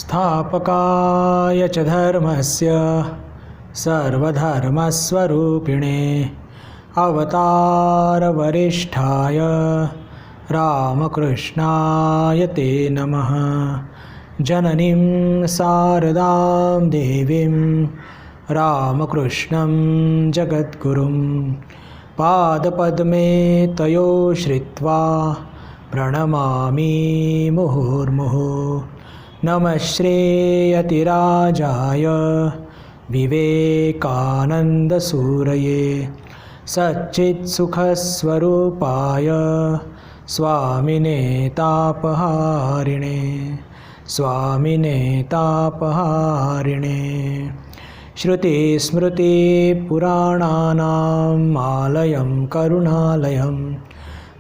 स्थापकाय च धर्मस्य सर्वधर्मस्वरूपिणे अवतारवरिष्ठाय रामकृष्णाय ते नमः। जननीं शारदां देवीं रामकृष्णं जगद्गुरुं पादपद्मे तयो श्रित्वा प्रणमामि मुहुर्मुहुः। नमः श्रेयतिराजाय विवेकानन्दसूरये सच्चित्सुखस्वरूपाय स्वामिने तापहारिणे श्रुतिस्मृतिपुराणानाम् आलयं करुणालयं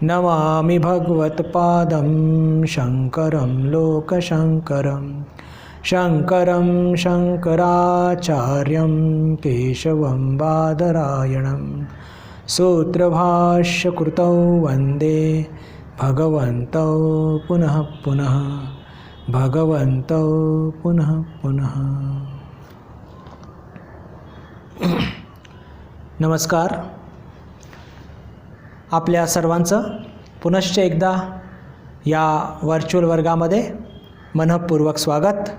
नमामि भगवत्पादं शङ्करं लोकशङ्करं। शङ्करं शङ्कराचार्यं केशवं बादरायणं सूत्रभाष्यकृतौ वन्दे भगवन्तौ पुनः पुनः भगवन्तौ पुनः पुनः। नमस्कार. आपल्या सर्वांचं पुनश्च एकदा या व्हर्च्युअल वर्गामध्ये मनःपूर्वक स्वागत.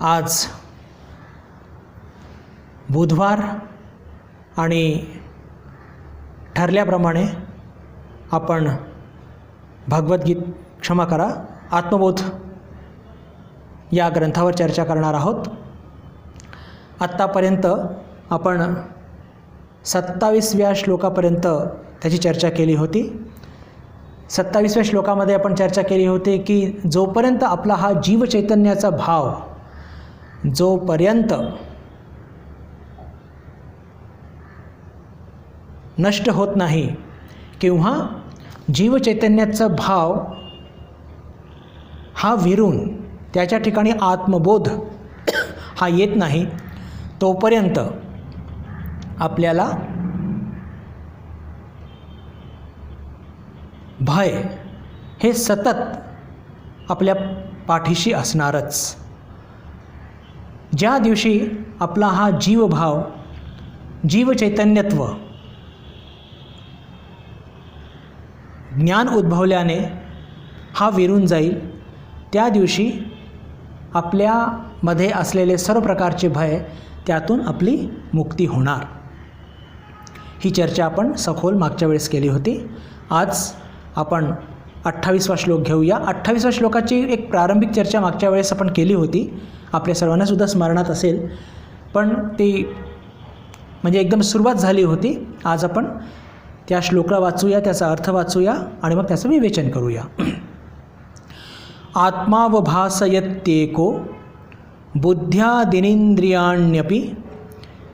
आज बुधवार आणि ठरल्याप्रमाणे आपण आत्मबोध या ग्रंथावर चर्चा करणार आहोत. आत्तापर्यंत आपण 27व्या श्लोकापर्यंत त्याची चर्चा केली होती. 27व्या श्लोकामध्ये आपण चर्चा केली होती की जोपर्यंत आपला हा जीवचैतन्याचा भाव जोपर्यंत नष्ट होत नाही किंवा जीवचैतन्याचा भाव हा विरून त्याच्या ठिकाणी आत्मबोध हा येत नाही तोपर्यंत आपल्याला भय हे सतत आपल्या पाठीशी असणारच. ज्या दिवशी आपला हा जीवभाव जीवचैतन्यत्व ज्ञान उद्भवल्याने हा विरून जाईल त्या दिवशी आपल्यामध्ये असलेले सर्व प्रकारचे भय त्यातून आपली मुक्ती होणार. ही चर्चा आपण सखोल मागच्या वेळेस केली होती. आज आपण 28वा श्लोक घेऊया. 28व्या श्लोकाची एक प्रारंभिक चर्चा मागच्या वेळेस आपण केली होती. आपल्या सर्वांनासुद्धा स्मरणात असेल, पण ती म्हणजे एकदम सुरुवात झाली होती. आज आपण त्या श्लोकाला वाचूया, त्याचा अर्थ वाचूया आणि मग त्याचं विवेचन करूया. आत्मावभासयत्येको बुद्ध्यादिनिन्द्रियाण्यपि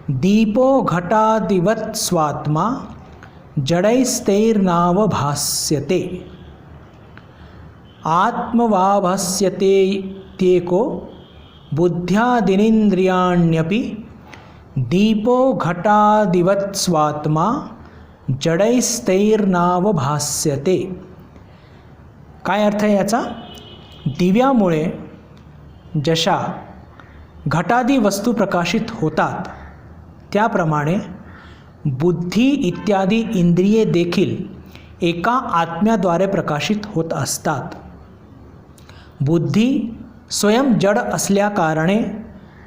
दीपो घटादिवत् स्वात्मा जडैस्तैर्नावभास्यते. आत्मवाभास्यते त्येको बुद्ध्यादिनिन्द्रियाण्यपि दीपो घटादिवत् स्वात्मा जडैस्तैर्नावभास्यते. काय अर्थ आहे याचा? दिव्यामुळे जशा घटादी वस्तू प्रकाशित होतात त्याप्रमाणे बुद्धी इत्यादी इंद्रिये देखील एका आत्म्याद्वारे प्रकाशित होत असतात. बुद्धी स्वयं जड असल्याकारणे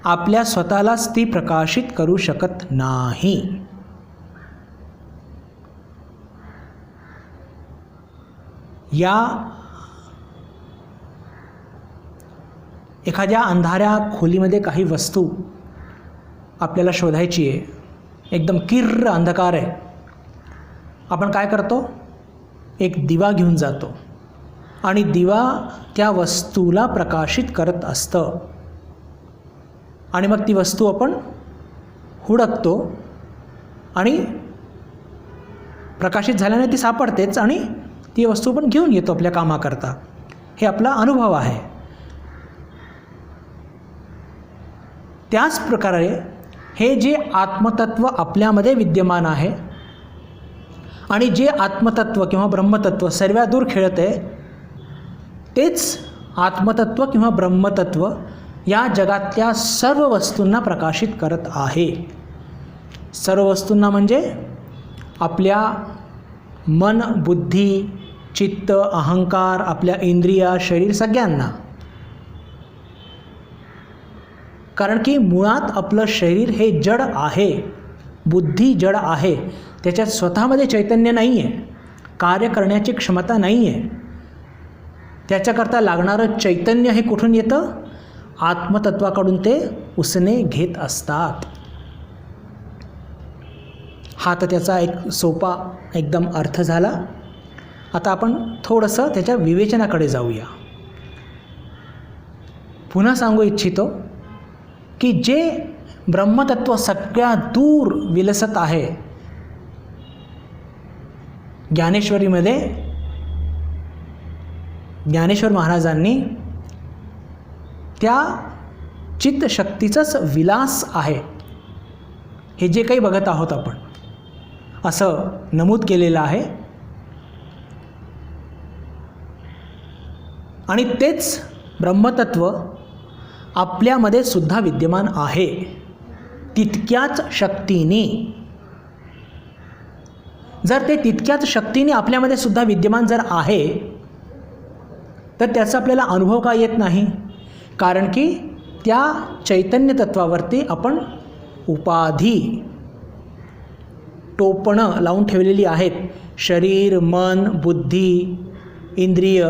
आपल्या स्वतःलाच ती प्रकाशित करू शकत नाही. या एखाद्या अंधाऱ्या खोलीमध्ये काही वस्तू आपल्याला शोधायची आहे, एकदम किर्र अंधकार आहे. आपण काय करतो? एक दिवा घेऊन जातो आणि दिवा त्या वस्तूला प्रकाशित करत असतं आणि मग ती वस्तू आपण हुडकतो आणि प्रकाशित झाल्याने ती सापडतेच आणि ती वस्तू पण घेऊन येतो आपल्या कामाकरता. हे आपला अनुभव आहे. त्याच प्रकारे हे जे आत्मतत्व आपल्यामध्ये विद्यमान आहे आणि जे आत्मतत्व किंवा ब्रह्मतत्व सर्वात दूर खेळत आहे तेच आत्मतत्व किंवा ब्रह्मतत्व या जगातल्या सर्व वस्तूंना प्रकाशित करत आहे. सर्व वस्तूंना म्हणजे आपल्या मन, बुद्धी, चित्त, अहंकार, आपल्या इंद्रिया, शरीर सगळ्यांना. कारण की मुळात आपलं शरीर हे जड आहे, बुद्धी जड आहे, त्याच्यात स्वतःमध्ये चैतन्य नाही आहे, कार्य करण्याची क्षमता नाही आहे. त्याच्याकरता लागणारं चैतन्य हे कुठून येतं? आत्मतत्वाकडून ते उसने घेत असतात. हा तर त्याचा एक सोपा एकदम अर्थ झाला. आता आपण थोडंसं त्याच्या विवेचनाकडे जाऊया. पुन्हा सांगू इच्छितो की जे ब्रह्मतत्व सगळ्यात दूर विलसत आहे, ज्ञानेश्वरीमध्ये ज्ञानेश्वर महाराजांनी त्या चित्तशक्तीचाच विलास आहे हे जे काही बघत आहोत आपण, असं नमूद केलेलं आहे. आणि तेच ब्रह्मतत्व आपल्यामध्ये सुद्धा विद्यमान आहे, तितक्याच शक्तीने. जर ते तितक्याच शक्तीने आपल्यामध्ये सुद्धा विद्यमान जर आहे, तर त्याचा आपल्याला अनुभव का येत नाही? कारण की त्या चैतन्य तत्वावरती आपण उपाधी, टोपणं लावून ठेवलेली आहेत. शरीर, मन, बुद्धी, इंद्रिय,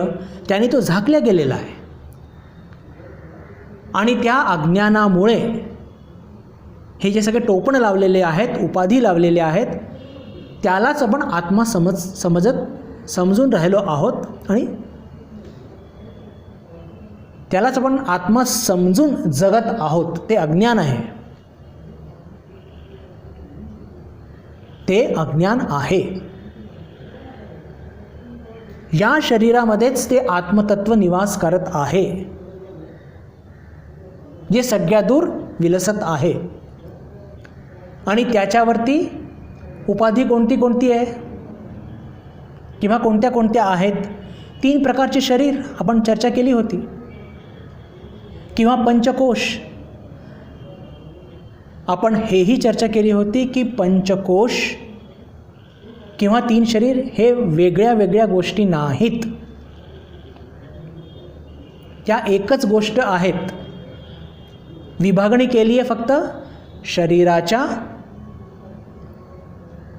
त्याने तो झाकल्या गेलेला आहे. आणि त्या अज्ञानामुळे हे जे सगळे टोपण लावलेले आहेत, उपाधी लावलेले आहेत, त्यालाच आपण आत्मा समजून राहिलो आहोत. आणि त्यालाच आपण आत्मा समजून जगत आहोत. ते अज्ञान आहे, ते अज्ञान आहे. या शरीरामध्येच ते आत्मतत्व निवास करत आहे, जे सगळ्या दूर विलसत आहे. आणि त्याच्यावरती उपाधी कोणती कोणती आहे किंवा कोणत्या कोणत्या आहेत? 3 प्रकारचे शरीर आपण चर्चा केली होती, किंवा पंचकोश. आपण हेही चर्चा केली होती की पंचकोश किंवा 3 शरीर हे वेगळ्या वेगळ्या गोष्टी नाहीत, त्या एकच गोष्ट आहेत. विभागणी केली आहे फक्त शरीराच्या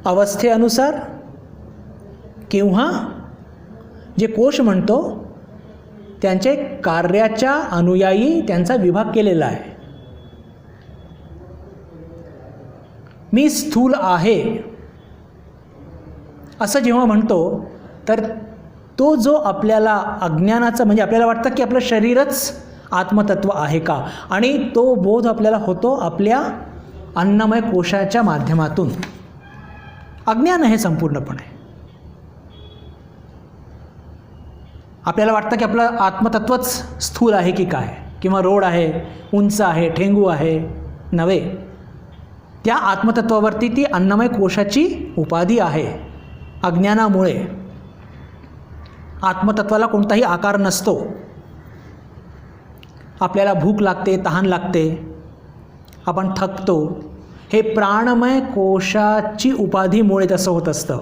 अवस्थेनुसार, किंवा जे कोश म्हणतो त्यांचे कार्याच्या अनुयायी त्यांचा विभाग केलेला आहे. मी स्थूल आहे असं जेव्हा म्हणतो, तर तो जो आपल्याला अज्ञानाचा, म्हणजे आपल्याला वाटतं की आपलं शरीरच आत्मतत्व आहे का, आणि तो बोध आपल्याला होतो आपल्या अन्नमय कोशाच्या माध्यमातून. अज्ञान आहे संपूर्णपणे. आपल्याला वाटतं की आपलं आत्मतत्वच स्थूल आहे की काय, किंवा रोड आहे, उंच आहे, ठेंगू आहे. नव्हे, त्या आत्मतत्वावरती ती अन्नमय कोशाची उपाधी आहे. अज्ञानामुळे आत्मतत्वाला कोणताही आकार नसतो. आपल्याला भूक लागते, तहान लागते, आपण थकतो, हे प्राणमय कोशाची उपाधीमुळे तसं होत असतं.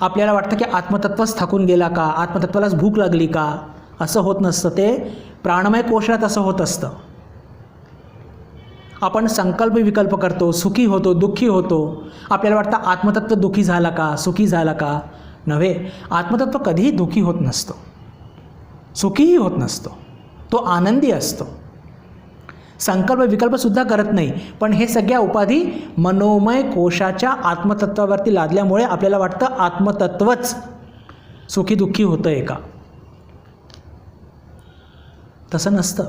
आपल्याला वाटतं की आत्मतत्वच थकून गेला का, आत्मतत्वालाच भूक लागली का, असं होत नसतं. ते प्राणमय कोशात असं होत असतं. आपण संकल्प विकल्प करतो, सुखी होतो, दुःखी होतो. आपल्याला वाटतं आत्मतत्व दुःखी झाला का, सुखी झाला का. नव्हे, आत्मतत्व कधीही दुःखी होत नसतो, सुखीही होत नसतो, तो आनंदी असतो. संकल्प विकल्पसुद्धा करत नाही. पण हे सगळ्या उपाधी मनोमय कोशाच्या आत्मतत्वावरती लादल्यामुळे आपल्याला वाटतं आत्मतत्वच सुखी दुःखी होतं आहे का. तसं नसतं.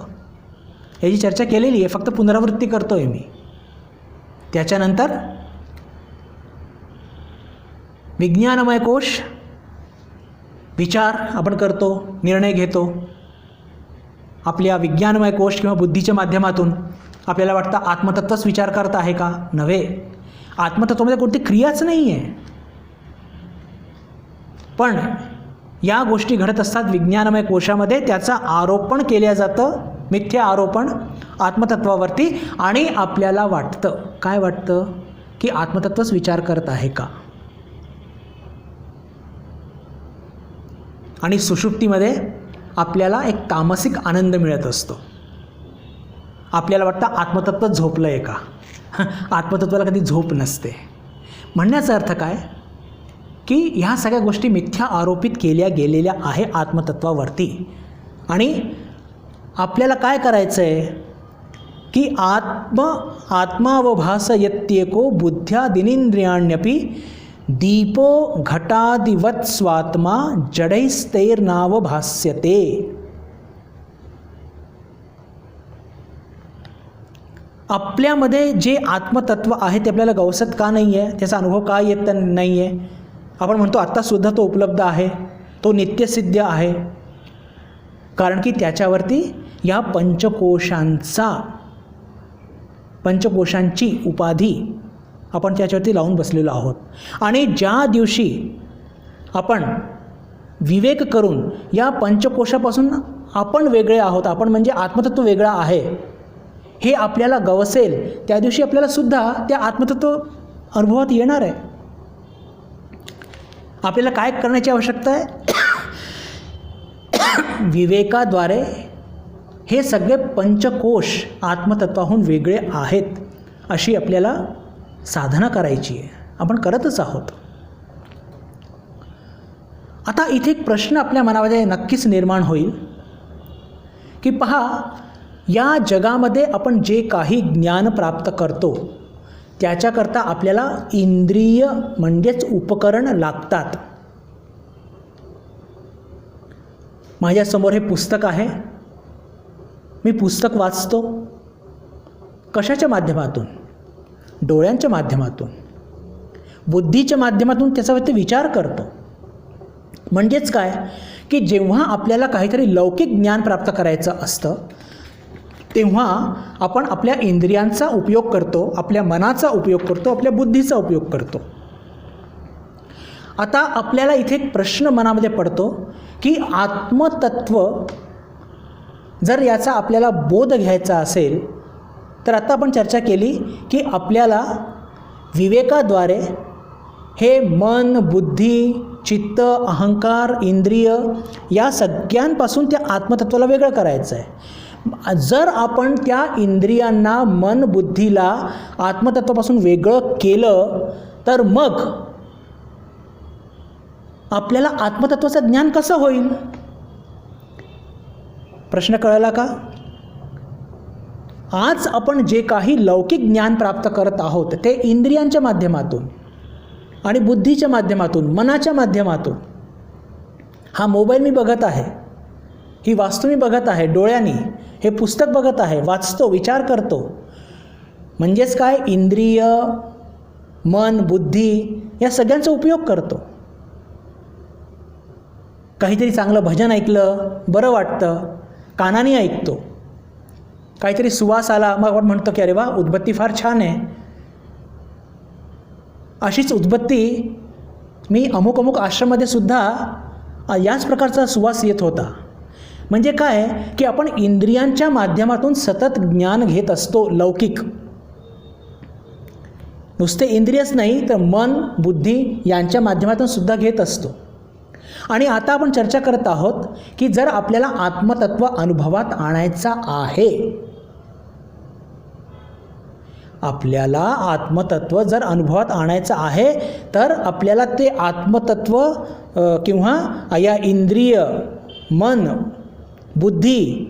याची चर्चा केलेली आहे, फक्त पुनरावृत्ती करतो आहे मी. त्याच्यानंतर विज्ञानमय कोश, विचार आपण करतो, निर्णय घेतो. आपल्या विज्ञानमय कोश किंवा बुद्धीच्या माध्यमातून आपल्याला वाटतं आत्मतत्वच विचार करत आहे का. नव्हे, आत्मतत्वामध्ये कोणती क्रियाच नाही आहे. पण या गोष्टी घडत असतात विज्ञानमय कोशामध्ये, त्याचं आरोपण केलं जातं, मिथ्या आरोपण आत्मतत्वावरती, आणि आपल्याला वाटतं, काय वाटतं, की आत्मतत्वच विचार करत आहे का. आणि सुषुप्तीमध्ये आपल्याला एक तामसिक आनंद मिळत असतो. आपल्याला वाटतं आत्मतत्व झोपलं आहे का. आत्मतत्वाला कधी झोप नसते. म्हणण्याचा अर्थ काय, की ह्या सगळ्या गोष्टी मिथ्या आरोपित केल्या गेलेल्या आहे आत्मतत्वावरती. आणि आपल्याला काय करायचं आहे, की आत्मावभासयत्येको बुद्ध्यादिनिंद्रियाण्यपि दीपो घटादिवत् स्वात्मा जडैस्तैर्नावभास्यते. आपल्यामध्ये जे आत्मतत्व आहे ते आपल्याला गवसत का नाही आहे, त्याचा अनुभव का येत नाही आहे. आपण म्हणतो आत्तासुद्धा तो उपलब्ध आहे, तो नित्यसिद्ध आहे, कारण की त्याच्यावरती या पंचकोशांची उपाधी आपण त्याच्यावरती लावून बसलेलो आहोत. आणि ज्या दिवशी आपण विवेक करून या पंचकोशापासून आपण वेगळे आहोत, आपण म्हणजे आत्मतत्व वेगळा आहे हे आपल्याला गवसेल, त्या दिवशी आपल्याला सुद्धा त्या आत्मतत्व अनुभवात येणार आहे. आपल्याला काय करण्याची आवश्यकता आहे, विवेकाद्वारे हे सगळे पंचकोश आत्मतत्वाहून वेगळे आहेत अशी आपल्याला साधना करायची आहे. आपण करतच आहोत. आता इथे एक प्रश्न आपल्या मनामध्ये नक्कीच निर्माण होईल, की पहा, या जगामध्ये आपण जे काही ज्ञान प्राप्त करतो त्याच्याकरता आपल्याला इंद्रिय म्हणजेच उपकरण लागतात. माझ्यासमोर हे पुस्तक आहे, मी पुस्तक वाचतो. कशाच्या माध्यमातून? डोळ्यांच्या माध्यमातून, बुद्धीच्या माध्यमातून त्याच्यावरती विचार करतो. म्हणजेच काय, की जेव्हा आपल्याला काहीतरी लौकिक ज्ञान प्राप्त करायचं असतं तेव्हा आपण आपल्या इंद्रियांचा उपयोग करतो, आपल्या मनाचा उपयोग करतो, आपल्या बुद्धीचा उपयोग करतो. आता आपल्याला इथे एक प्रश्न मनामध्ये पडतो, की आत्मतत्व जर याचा आपल्याला बोध घ्यायचा असेल तर आता आपण चर्चा केली की आपल्याला विवेकाद्वारे हे मन, बुद्धी, चित्त, अहंकार, इंद्रिय या सगळ्यांपासून त्या आत्मतत्वाला वेगळं करायचं आहे. जर आपण त्या इंद्रियांना, मन, बुद्धीला आत्मतत्वापासून वेगळं केलं तर मग आपल्याला आत्मतत्वाचं ज्ञान कसं होईल? प्रश्न कळला का? आज आपण जे काही लौकिक ज्ञान प्राप्त करत आहोत ते इंद्रियांच्या माध्यमातून आणि बुद्धीच्या माध्यमातून, मनाच्या माध्यमातून. हा मोबाईल मी बघत आहे, ही वास्तू मी बघत आहे डोळ्यांनी, हे पुस्तक बघत आहे, वाचतो, विचार करतो. म्हणजेच काय, इंद्रिय, मन, बुद्धी या सगळ्यांचा उपयोग करतो. काहीतरी चांगलं भजन ऐकलं, बरं वाटतं, कानाने ऐकतो. काहीतरी सुवास आला, मग आपण म्हणतो की अरे वा, उदबत्ती फार छान आहे. अशीच उदबत्ती मी अमुक आश्रममध्ये सुद्धा याच प्रकारचा सुवास येत होता. म्हणजे काय, की आपण इंद्रियांच्या माध्यमातून सतत ज्ञान घेत असतो लौकिक. नुसते इंद्रियच नाही तर मन, बुद्धी यांच्या माध्यमातून सुद्धा घेत असतो. आणि आता आपण चर्चा करत आहोत की जर आपल्याला आत्मतत्व अनुभवात आणायचा आहे, आपल्याला आत्मतत्व जर अनुभवात आणायचं आहे तर आपल्याला ते आत्मतत्व किंवा या इंद्रिय, मन, बुद्धी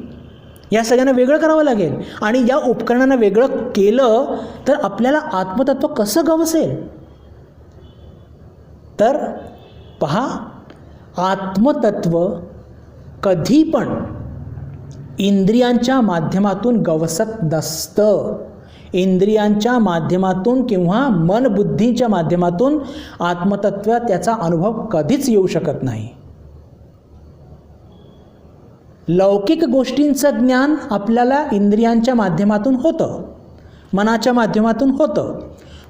या सगळ्यांना वेगळं करावं लागेल. आणि या उपकरणांना वेगळं केलं तर आपल्याला आत्मतत्व कसं गवसेल? तर पहा, आत्मतत्व कधी पण इंद्रियांच्या माध्यमातून गवसत नसतं. इंद्रियांच्या माध्यमातून किंवा मन, बुद्धीच्या माध्यमातून आत्मतत्व त्याचा अनुभव कधीच येऊ शकत नाही. लौकिक गोष्टींचं ज्ञान आपल्याला इंद्रियांच्या माध्यमातून होतं, मनाच्या माध्यमातून होतं,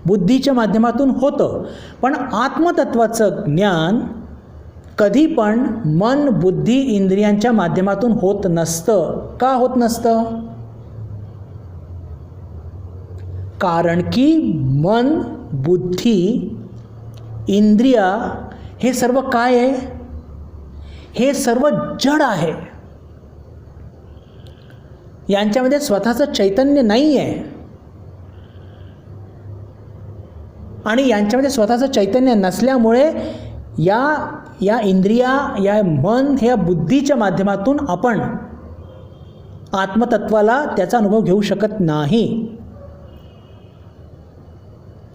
बुद्धीच्या माध्यमातून होतं. पण आत्मतत्वाचं ज्ञान कधी पण मन बुद्धी इंद्रियांच्या माध्यमातून होत नसतं. का होत नसतं? कारण की मन बुद्धी इंद्रिया हे सर्व काय आहे? हे सर्व जड आहे. यांच्यामध्ये स्वतःचं चैतन्य नाही आहे. आणि यांच्यामध्ये स्वतःचं चैतन्य नसल्यामुळे या इंद्रिया, या मन, ह्या बुद्धीच्या माध्यमातून आपण आत्मतत्वाला त्याचा अनुभव घेऊ शकत नाही.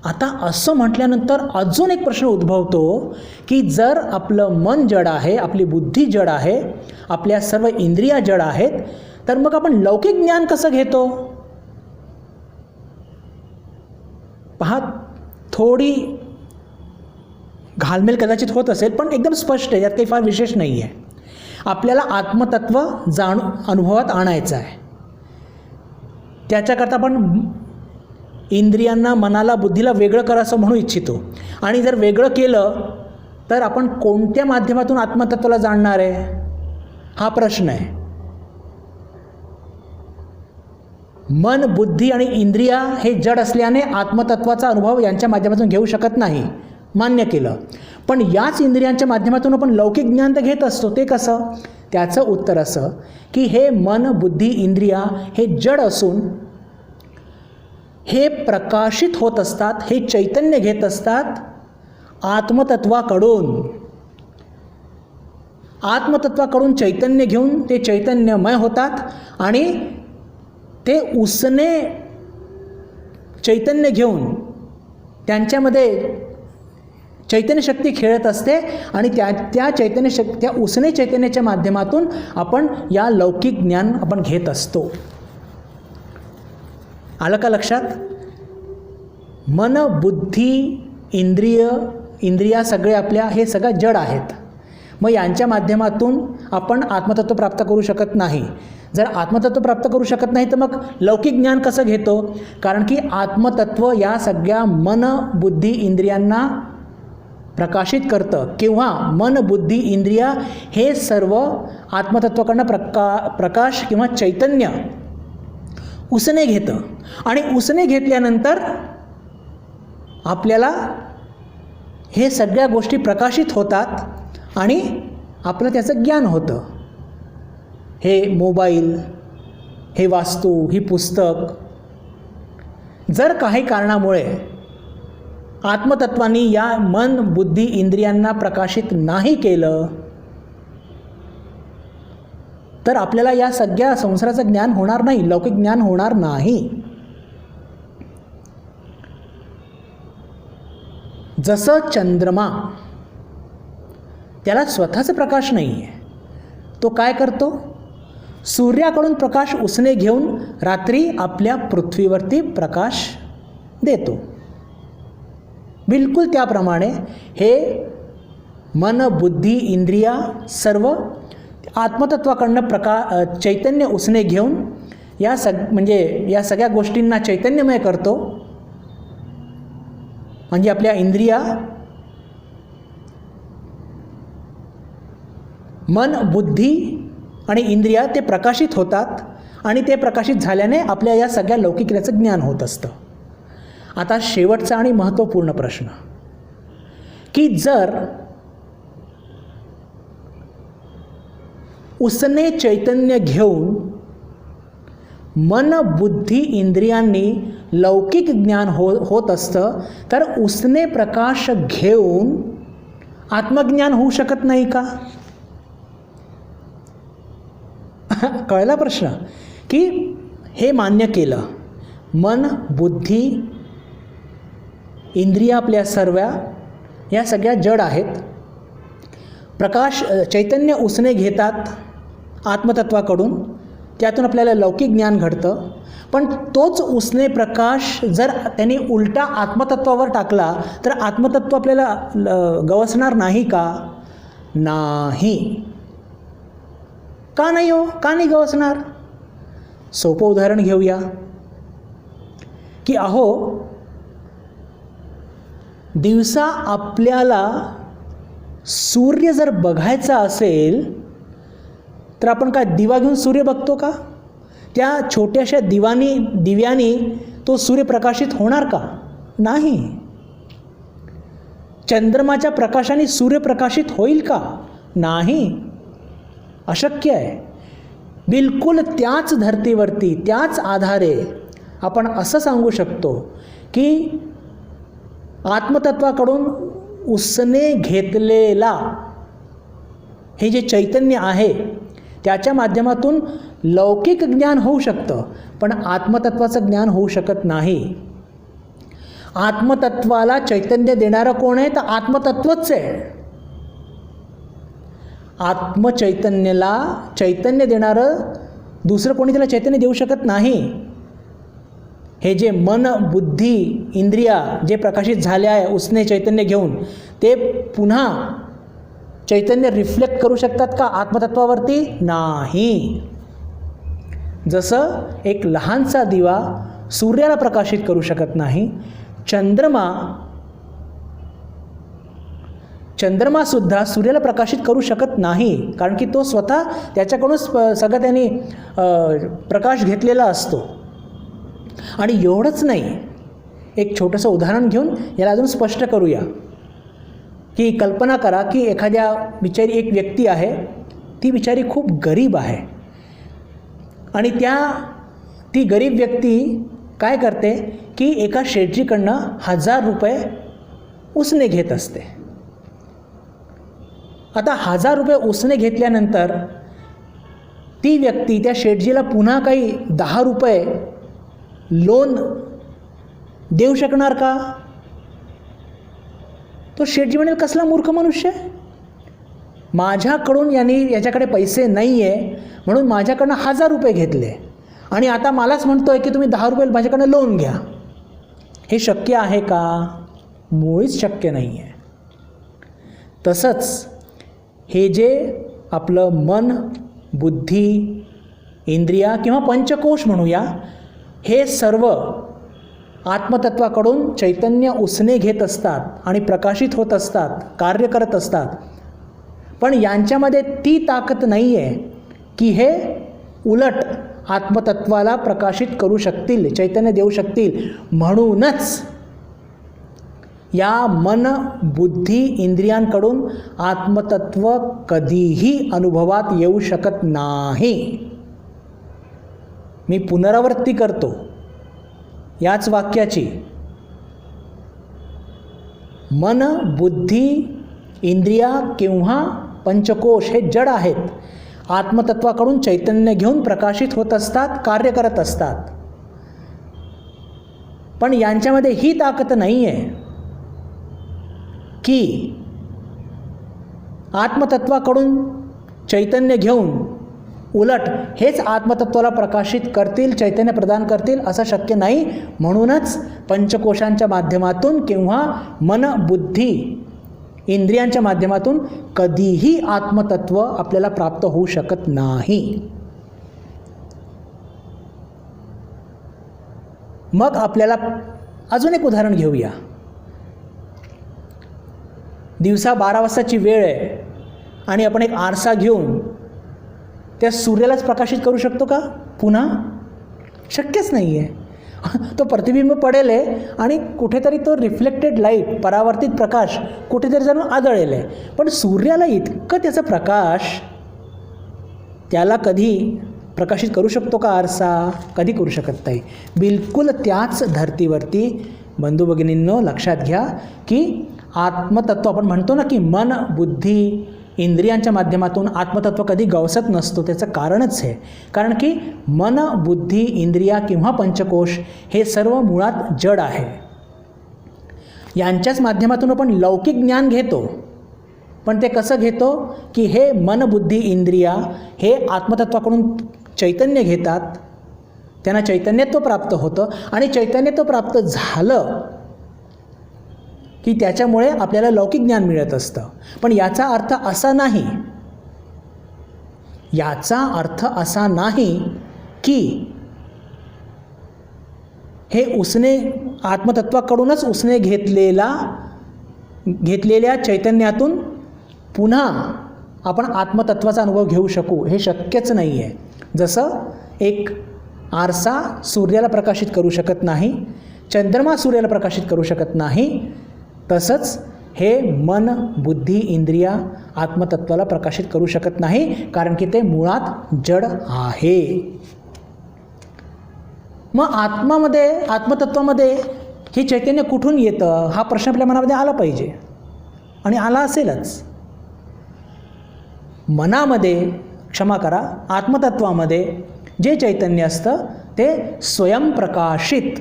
आता असं म्हटल्यानंतर अजून एक प्रश्न उद्भवतो की जर आपलं मन जड आहे, आपली बुद्धी जड आहे, आपल्या सर्व इंद्रिया जड आहेत, तर मग आपण लौकिक ज्ञान कसं घेतो? पहा, थोडी घालमेल कदाचित होत असेल, पण एकदम स्पष्ट आहे, यात काही फार विशेष नाही आहे. आपल्याला आत्मतत्व अनुभवात आणायचं आहे. त्याच्याकरता आपण इंद्रियांना, मनाला, बुद्धीला वेगळं करा असं म्हणू इच्छितो. आणि जर वेगळं केलं तर आपण कोणत्या माध्यमातून आत्मतत्वाला जाणणार आहे, हा प्रश्न आहे. मन, बुद्धी आणि इंद्रिया हे जड असल्याने आत्मतत्वाचा अनुभव यांच्या माध्यमातून घेऊ शकत नाही, मान्य केलं. पण याच इंद्रियांच्या माध्यमातून आपण लौकिक ज्ञान तर घेत असतो. ते कसं? त्याचं उत्तर असं की हे मन, बुद्धी, इंद्रिया हे जड असून हे प्रकाशित होत असतात, हे चैतन्य घेत असतात आत्मतत्वाकडून. आत्मतत्वाकडून चैतन्य घेऊन ते चैतन्यमय होतात आणि ते उसने चैतन्य घेऊन त्यांच्यामध्ये चैतन्य शक्ती खेळत असते आणि त्या चैतन्य शक्ती, त्या उसने चैतन्याच्या माध्यमातून आपण या लौकिक ज्ञान आपण घेत असतो. आलं का लक्षात? मन, बुद्धी, इंद्रिया सगळे आपल्या हे सगळं जड आहेत. मग यांच्या माध्यमातून आपण आत्मतत्व प्राप्त करू शकत नाही. जर आत्मतत्व प्राप्त करू शकत नाही तर मग लौकिक ज्ञान कसं घेतो? कारण की आत्मतत्व या सगळ्या मन, बुद्धी, इंद्रियांना प्रकाशित करतं, किंवा मन, बुद्धी, इंद्रिया हे सर्व आत्मतत्वाकडनं प्रकाश किंवा चैतन्य उसने घेतं. आणि उसने घेतल्यानंतर आपल्याला हे सगळ्या गोष्टी प्रकाशित होतात आणि आपलं त्याचं ज्ञान होतं. हे मोबाईल, हे वास्तू, ही पुस्तक जर काही कारणामुळे आत्मतत्वानी या मन, बुद्धी, इंद्रियांना प्रकाशित नाही केलं तर आपल्याला या सगळ्या संसाराचं ज्ञान होणार नाही, लौकिक ज्ञान होणार नाही. जसं चंद्रमा, त्याला स्वतःचा प्रकाश नाही आहे, तो काय करतो? सूर्याकडून प्रकाश उसने घेऊन रात्री आपल्या पृथ्वीवरती प्रकाश देतो. बिलकुल त्याप्रमाणे हे मन, बुद्धी, इंद्रिया सर्व आत्मतत्वाकडनं चैतन्य उसने घेऊन या सगळ्या गोष्टींना चैतन्यमय करतो. म्हणजे आपल्या इंद्रिया, मन, बुद्धी आणि इंद्रिया ते प्रकाशित होतात आणि ते प्रकाशित झाल्याने आपल्या या सगळ्या लौकिकाचं ज्ञान होत असतं. आता शेवटचा आणि महत्त्वपूर्ण प्रश्न की जर उसने चैतन्य घेऊन मन, बुद्धी, इंद्रियांनी लौकिक ज्ञान होत असतं तर उसने प्रकाश घेऊन आत्मज्ञान होऊ शकत नाही का? कळला प्रश्न? की हे मान्य केलं, मन, बुद्धी, इंद्रिया आपल्या सर्व या सगळ्या जड आहेत, प्रकाश चैतन्य उसने घेतात आत्मतत्वाकडून, त्यातून आपल्याला लौकिक ज्ञान घडतं. पण तोच उसने प्रकाश जर त्यांनी उलटा आत्मतत्वावर टाकला तर आत्मतत्व आपल्याला गवसणार नाही का? नाही. का नाही हो? का नाही गवसणार? सोपं उदाहरण घेऊया की दिवसा आपल्याला सूर्य जर बघायचा असेल तर आपण काय दिवा घेऊन सूर्य बघतो का? त्या छोट्याशा दिव्याने तो सूर्य प्रकाशित होणार का? नाही. चंद्रमाच्या प्रकाशाने सूर्य प्रकाशित होईल का? नाही, अशक्य आहे. बिलकुल त्याच धर्तीवरती, त्याच आधारे आपण असं सांगू शकतो की आत्मतत्वाकडून उसने घेतलेला हे जे चैतन्य आहे त्याच्या माध्यमातून लौकिक ज्ञान होऊ शकतं, पण आत्मतत्वाचं ज्ञान होऊ शकत नाही. आत्मतत्वाला चैतन्य देणारं कोण आहे? तर आत्मतत्वच आहे. आत्मचैतन्याला चैतन्य देणारं दुसरं कोणी त्याला चैतन्य देऊ शकत नाही. हे जे मन, बुद्धी, इंद्रिया जे प्रकाशित झाले आहे उसने चैतन्य घेऊन, ते पुन्हा चैतन्य रिफ्लेक्ट करू शकतात का आत्मतत्वावरती? नाही. जसं एक लहानसा दिवा सूर्याला प्रकाशित करू शकत नाही, चंद्रमासुद्धा सूर्याला प्रकाशित करू शकत नाही, कारण की तो स्वतः त्याच्याकडूनच सगळं त्यांनी प्रकाश घेतलेला असतो. आणि एवढंच नाही, एक छोटंसं उदाहरण घेऊन याला अजून स्पष्ट करूया. की कल्पना करा की एखाद्या बिचारी एक व्यक्ती आहे, ती बिचारी खूप गरीब आहे आणि ती गरीब व्यक्ती काय करते की एका शेठजीकडनं 1000 रुपये उसने घेत असते. आता 1000 रुपये उसने घेतल्यानंतर ती व्यक्ती त्या शेठजीला पुन्हा काही 10 रुपये लोन देऊ शकणार का? तो शेठजी म्हणेल, कसला मूर्ख मनुष्य, माझ्याकडून याच्याकडे पैसे नाही आहे म्हणून माझ्याकडनं 1000 रुपये घेतले आणि आता मलाच म्हणतोय की तुम्ही 10 रुपये माझ्याकडनं लोन घ्या. हे शक्य आहे का? मुळीच शक्य नाही आहे. तसंच हे जे आपलं मन, बुद्धी, इंद्रिया किंवा पंचकोश म्हणूया, हे सर्व आत्मतत्वाकडून चैतन्य उसने घेत असतात आणि प्रकाशित होत असतात, कार्य करत असतात. पण यांच्यामध्ये ती ताकद नाही आहे की हे उलट आत्मतत्वाला प्रकाशित करू शकतील, चैतन्य देऊ शकतील. म्हणूनच या मन, बुद्धी, इंद्रियांकडून आत्मतत्व कधीही अनुभवात येऊ शकत नाही. मी पुनरावृत्ती करतो याच वाक्याची. मन, बुद्धी, इंद्रिया किंवा पंचकोश हे जड आहेत. आत्मतत्वाकडून चैतन्य घेऊन प्रकाशित होत असतात, कार्य करत असतात. पण यांच्यामध्ये ही ताकद नाही आहे की आत्मतत्वाकडून चैतन्य घेऊन उलट हेच आत्मतत्वाला प्रकाशित करतील, चैतन्य प्रदान करतील, असं शक्य नाही. म्हणूनच पंचकोशांच्या माध्यमातून किंवा मन, बुद्धी, इंद्रियांच्या माध्यमातून कधीही आत्मतत्व आपल्याला प्राप्त होऊ शकत नाही. मग आपल्याला अजून एक उदाहरण घेऊया. दिवसा 12 वाजताची वेळ आहे आणि आपण एक आरसा घेऊन त्या सूर्यालाच प्रकाशित करू शकतो का पुन्हा? शक्यच नाही आहे. तो प्रतिबिंब पडेल आहे आणि कुठेतरी तो रिफ्लेक्टेड लाईट, परावर्तित प्रकाश कुठेतरी जाऊन आदळेल आहे. पण सूर्याला इतकं त्याचा प्रकाश, त्याला कधी प्रकाशित करू शकतो का आरसा? कधी करू शकत नाही. बिलकुल त्याच धर्तीवरती बंधू भगिनींनो लक्षात घ्या की आत्मतत्व आपण म्हणतो ना की मन, बुद्धी, इंद्रियांच्या माध्यमातून आत्मतत्व कधी गवसत नसतो. त्याचं कारणच आहे, कारण की मन, बुद्धी, इंद्रिया किंवा पंचकोश हे सर्व मुळात जड आहे. यांच्याच माध्यमातून आपण लौकिक ज्ञान घेतो. पण ते कसं घेतो की हे मन, बुद्धी, इंद्रिया हे आत्मतत्वाकडून चैतन्य घेतात, त्यांना चैतन्यत्व प्राप्त होतं आणि चैतन्यत्व प्राप्त झालं की त्याच्यामुळे आपल्याला लौकिक ज्ञान मिळत असतं. पण याचा अर्थ असा नाही की हे उसने आत्मतत्वाकडूनच उसने घेतलेल्या चैतन्यातून पुन्हा आपण आत्मतत्वाचा अनुभव घेऊ शकू हे शक्यच नाही आहे. जसं एक आरसा सूर्याला प्रकाशित करू शकत नाही, चंद्रमा सूर्याला प्रकाशित करू शकत नाही, तसंच हे मन, बुद्धी, इंद्रिया आत्मतत्वाला प्रकाशित करू शकत नाही, कारण की ते मुळात जड आहे. मग आत्मतत्वामध्ये हे चैतन्य कुठून येतं हा प्रश्न आपल्या मनामध्ये आला पाहिजे, आणि आला असेलच. मनामध्ये, क्षमा करा, आत्मतत्वामध्ये जे चैतन्य असतं ते स्वयंप्रकाशित,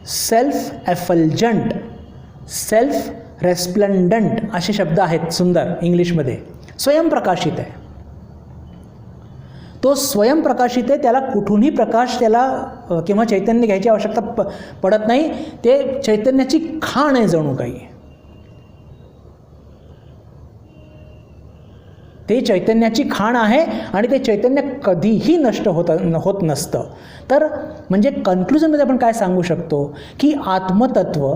सेल्फ एफल्जंट, सेल्फ रेस्प्लेंडंट असे शब्द आहेत सुंदर इंग्लिशमध्ये. स्वयंप्रकाशित आहे. तो स्वयंप्रकाशित आहे, त्याला कुठूनही प्रकाश त्याला किंवा चैतन्य घ्यायची आवश्यकता पडत नाही. ते चैतन्याची खाण आहे जणू काही. ते चैतन्याची खाण आहे आणि ते चैतन्य कधीही नष्ट होत नसतं. तर म्हणजे कन्क्लुजनमध्ये आपण काय सांगू शकतो की आत्मतत्व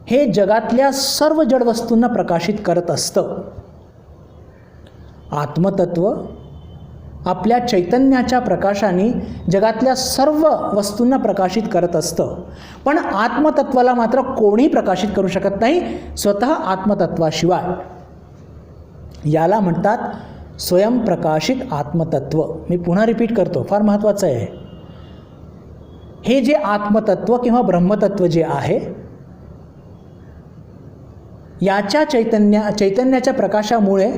हे जगातल्या सर्व जड वस्तूंना प्रकाशित करत असतं. आत्मतत्व आपल्या चैतन्याच्या प्रकाशाने जगातल्या सर्व वस्तूंना प्रकाशित करत असतं. पण आत्मतत्वाला मात्र कोणीही प्रकाशित करू शकत नाही स्वतः आत्मतत्वाशिवाय. याला म्हणतात स्वयंप्रकाशित आत्मतत्व. मी पुन्हा रिपीट करतो, फार महत्त्वाचं आहे. हे जे आत्मतत्व किंवा ब्रह्मतत्व जे आहे, याच्या चैतन्याच्या प्रकाशामुळे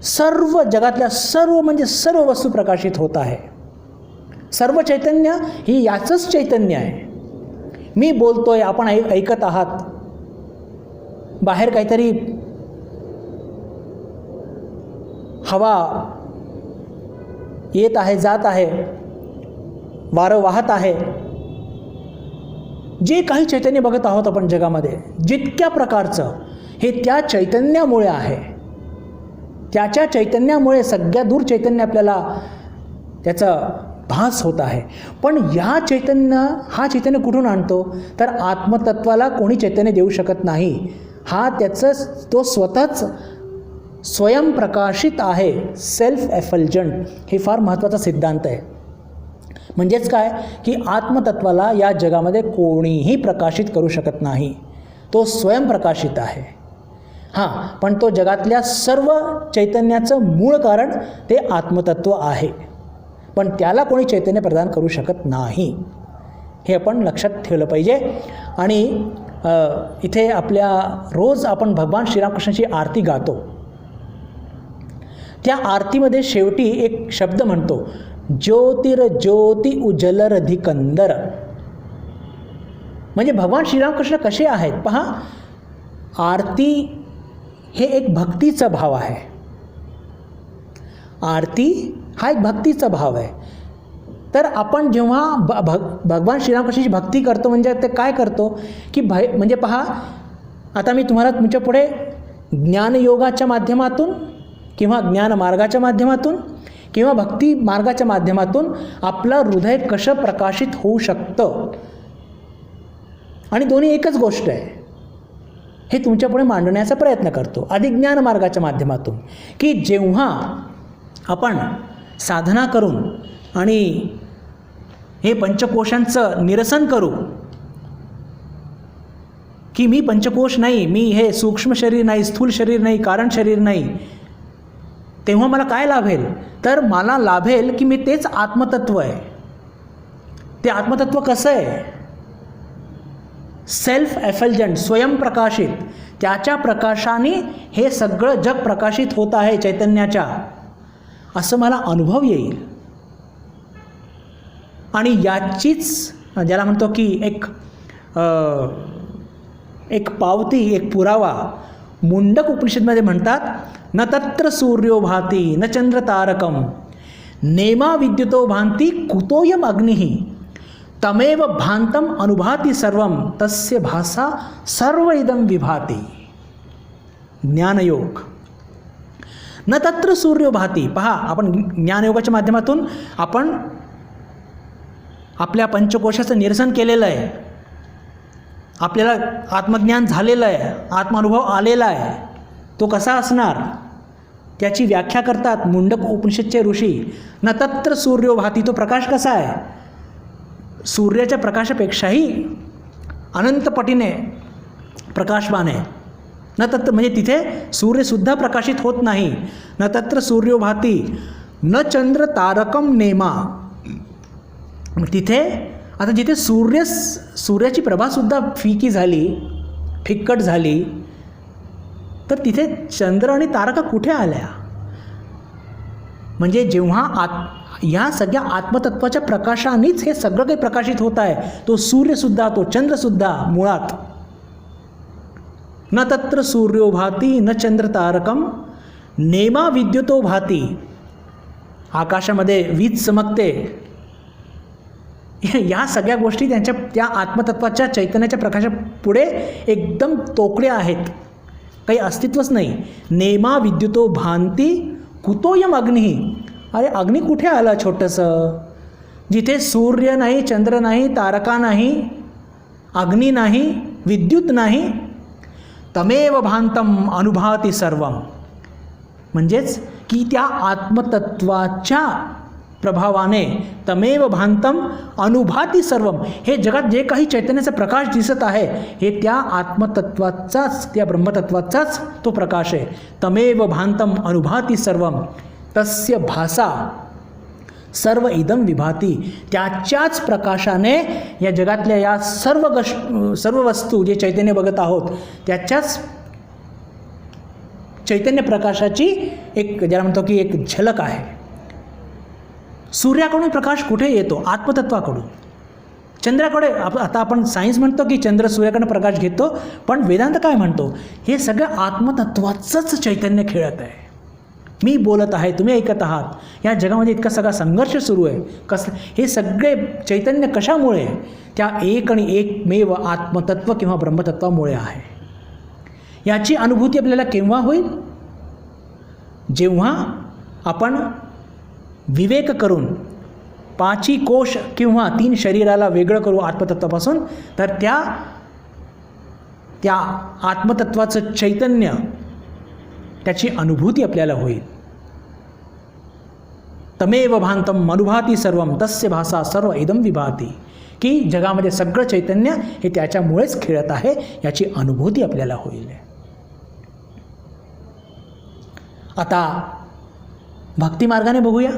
सर्व जगातल्या सर्व वस्तू प्रकाशित होत आहे. सर्व चैतन्य ही याचंच चैतन्य आहे. मी बोलतोय, आपण ऐकत आहात, बाहेर काहीतरी हवा येत आहे, जात आहे, वारं वाहत आहे. जे काही चैतन्य बघत आहोत आपण जगामध्ये, जितक्या प्रकारचं, हे त्या चैतन्यामुळे आहे. त्याच्या चैतन्यामुळे सगळ्या दूर चैतन्य आपल्याला त्याचा भास होत आहे. पण हा चैतन्य कुठून आणतो तर आत्मतत्वाला कोणी चैतन्य देऊ शकत नाही. तो स्वतःच स्वयंप्रकाशित आहे, सेल्फ एफल्जंट. हे फार महत्त्वाचा सिद्धांत आहे. म्हणजेच काय की आत्मतत्वाला या जगामध्ये कोणीही प्रकाशित करू शकत नाही. तो स्वयंप्रकाशित आहे. पण तो जगातल्या सर्व चैतन्याचं मूळ कारण ते आत्मतत्व आहे. पण त्याला कोणी चैतन्य प्रदान करू शकत नाही. हे आपण लक्षात ठेवलं पाहिजे. आणि इथे रोज आपण भगवान श्रीरामकृष्णाची आरती गातो. त्या आरतीमध्ये शेवटी एक शब्द म्हणतो, ज्योतिर्ज्योती उजलरधिकंदर. म्हणजे भगवान श्रीरामकृष्ण कसे आहेत पहा. आरती हे एक भक्तीचा भाव आहे. आरती हा एक भक्तीचा भाव आहे. तर आपण जेव्हा भगवान श्रीरामकृष्णाची भक्ती करतो म्हणजे ते काय करतो की म्हणजे पहा, आता मी तुम्हाला तुमच्या पुढे ज्ञानयोगाच्या माध्यमातून किंवा ज्ञानमार्गाच्या माध्यमातून किंवा भक्ती मार्गाच्या माध्यमातून आपलं हृदय कसं प्रकाशित होऊ शकतं, आणि दोन्ही एकच गोष्ट आहे, हे तुमच्यापुढे मांडण्याचा प्रयत्न करतो. आधी ज्ञानमार्गाच्या माध्यमातून की जेव्हा आपण साधना करून आणि हे पंचकोशांचं निरसन करू की मी पंचकोश नाही, मी हे सूक्ष्म शरीर नाही, स्थूल शरीर नाही, कारण शरीर नाही, तेव्हा मला काय लाभेल तर मला लाभेल की मी तेच आत्मतत्व आहे. ते आत्मतत्व कसं आहे? सेल्फ एफल्जंट, स्वयंप्रकाशित. त्याच्या प्रकाशाने हे सगळं जग प्रकाशित होत आहे चैतन्याच्या, असं मला अनुभव येईल. आणि याचीच ज्याला म्हणतो की एक पावती, एक पुरावा मुंडक उपनिषदमध्ये म्हणतात, न तत्र सूर्यो भाती न चंद्र तारकम नेमा विद्युतो भांती कुतोयम अग्निः तमेव भांतम अनुभाती सर्वम तस्य भासा सर्व इदम विभाती. ज्ञानयोग. न तत्र सूर्यो भाती. पहा, आपण ज्ञानयोगाच्या माध्यमातून आपण आपल्या पंचकोशाचं निरसन केलेलं आहे. आपल्याला आत्मज्ञान झालेलं आहे, आत्मानुभव आलेला आहे. तो कसा असणार? त्याची व्याख्या करतात मुंडक उपनिषदचे ऋषी. न तत्र सूर्यो भाती, तो प्रकाश कसा आहे? सूर्याच्या प्रकाशापेक्षाही अनंत पटीने प्रकाशमान आहे. न तत्र म्हणजे तिथे सूर्यसुद्धा प्रकाशित होत नाही. न तत्र सूर्यो भाती न चंद्र तारकम नेमा. तिथे आता जिथे सूर्याची प्रभासुद्धा फिकी झाली, फिक्कट झाली, तर तिथे चंद्र आणि तारका कुठे आल्या? म्हणजे जेव्हा ह्या सगळ्या आत्मतत्वाच्या प्रकाशानेच हे सगळं काही प्रकाशित होत आहे. तो सूर्यसुद्धा, तो चंद्रसुद्धा मुळात न तत्र सूर्यो भाती न चंद्र तारकम नेमा विद्युतो भाती. आकाशामध्ये वीज चमकते. या सगळ्या गोष्टी त्या आत्मतत्वाच्या चैतन्याच्या प्रकाशापुढे एकदम तोकड्या आहेत, काही अस्तित्वच नाही. नेमा विद्युतो भांती कुतोयम अग्नी. अरे अग्नी कुठे आला छोटंसं? जिथे सूर्य नाही, चंद्र नाही, तारका नाही, अग्नी नाही, विद्युत नाही. तमेव भांतम अनुभाती सर्वम. म्हणजेच की त्या आत्मतत्वाच्या प्रभावाने तमेव भांतम अनुभाती सर्वम, हे जगात जे काही चैतन्याचा प्रकाश दिसत आहे हे त्या आत्मतत्वाचाच, त्या ब्रह्मतत्वाचाच तो प्रकाश आहे. तमेव भांतम अनुभाती सर्वम तस्य भासा सर्व इदम विभाती. त्याच्याच प्रकाशाने या जगातल्या या सर्व वस्तू जे चैतन्य बघत आहोत त्याच्याच चैतन्य प्रकाशाची एक, ज्याला म्हणतो की एक झलक आहे. सूर्याकडून प्रकाश कुठे येतो? आत्मतत्वाकडून. चंद्राकडे आता आपण सायन्स म्हणतो की चंद्र सूर्याकडून प्रकाश घेतो, पण वेदांत काय म्हणतो? हे सगळं आत्मतत्वाचंच चैतन्य खेळत आहे. मी बोलत आहे, तुम्ही ऐकत आहात. या जगामध्ये इतका सगळा संघर्ष सुरू आहे. हे सगळे चैतन्य कशामुळे? त्या एक आणि एकमेव आत्मतत्व किंवा ब्रह्मतत्वामुळे आहे. याची अनुभूती आपल्याला केव्हा होईल? जेव्हा आपण विवेक करून 5 कोश किंवा 3 शरीराला वेगळं करू आत्मतत्वापासून, तर त्या आत्मतत्वाचं चैतन्य, त्याची अनुभूती आपल्याला होईल. तमेव भांतम अनुभाती सर्वम तस्य भासा सर्व इदम विभाती. की जगामध्ये सगळं चैतन्य हे त्याच्यामुळेच खेळत आहे, याची अनुभूती आपल्याला होईल. आता भक्तिमार्गाने बघूया.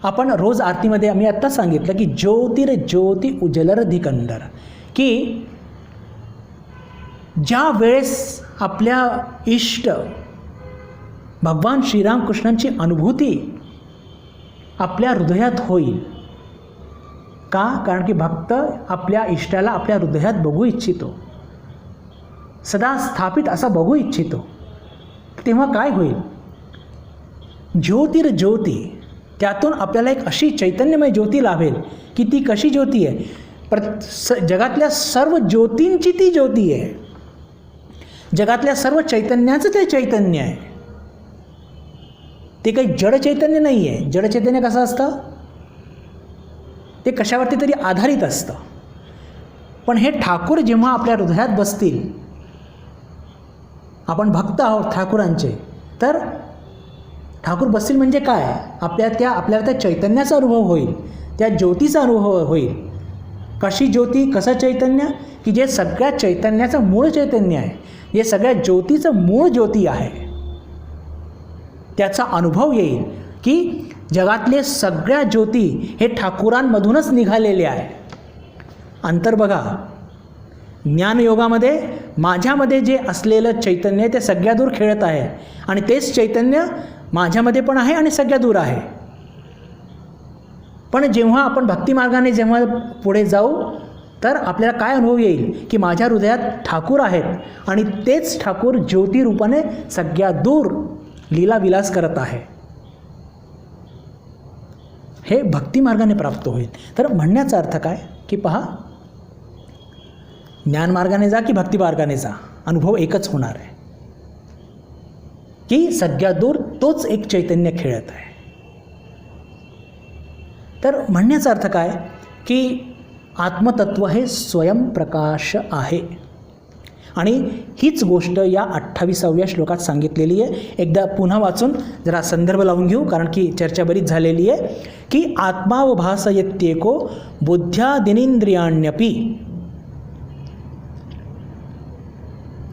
आपण रोज आरतीमध्ये आम्ही आत्ताच सांगितलं की ज्योतिर्ज्योती उजलरधिकंदर, की ज्या वेळेस आपल्या इष्ट भगवान श्रीरामकृष्णांची अनुभूती आपल्या हृदयात होईल. का? कारण की भक्त आपल्या इष्टाला आपल्या हृदयात बघू इच्छितो, सदा स्थापित असा बघू इच्छितो. तेव्हा काय होईल? ज्योतिर्ज्योती, त्यातून आपल्याला एक अशी चैतन्यमय ज्योती लाभेल की ती कशी ज्योती आहे? जगातल्या सर्व ज्योतींची ती ज्योती आहे. जगातल्या सर्व चैतन्याचं ते चैतन्य आहे. ते काही जड चैतन्य नाही आहे. जड चैतन्य कसं असतं? ते कशावरती तरी आधारित असतं. पण हे ठाकूर जेव्हा आपल्या हृदयात बसतील, आपण भक्त आहोत ठाकूरांचे, तर ठाकूर बसतील म्हणजे काय? आपल्याला त्या चैतन्याचा अनुभव होईल, त्या ज्योतीचा अनुभव होईल. कशी ज्योती, कसं चैतन्य? की जे सगळ्या चैतन्याचं मूळ चैतन्य आहे, जे सगळ्या ज्योतीचं मूळ ज्योती आहे, त्याचा अनुभव येईल की जगातले सगळ्या ज्योती हे ठाकूरांमधूनच निघालेले आहे. अंतर बघा. ज्ञानयोगामध्ये माझ्यामध्ये जे असलेलं चैतन्य ते सगळ्या दूर खेळत आहे, आणि तेच चैतन्य माझ्यामध्ये पण आहे आणि सगळ्या दूर आहे. पण जेव्हा आपण भक्तिमार्गाने जेव्हा पुढे जाऊ, तर आपल्याला काय अनुभव येईल की माझ्या हृदयात ठाकूर आहेत आणि तेच ठाकूर ज्योती रूपाने सगळ्या दूर लीलाविलास करत आहे. हे भक्तिमार्गाने प्राप्त होईल. तर म्हणण्याचा अर्थ काय की पहा, ज्ञानमार्गाने जा की भक्तिमार्गाने जा, अनुभव एकच होणार आहे की सगळ्या दूर तोच एक चैतन्य खेळत आहे. तर म्हणण्याचा अर्थ काय की आत्मतत्व हे स्वयंप्रकाश आहे. आणि हीच गोष्ट या 28व्या श्लोकात सांगितलेली आहे. एकदा पुन्हा वाचून जरा संदर्भ लावून घेऊ, कारण की चर्चा बरीच झालेली आहे. की आत्मावभासयत्येको बुद्ध्यादिनिंद्रियाण्यपि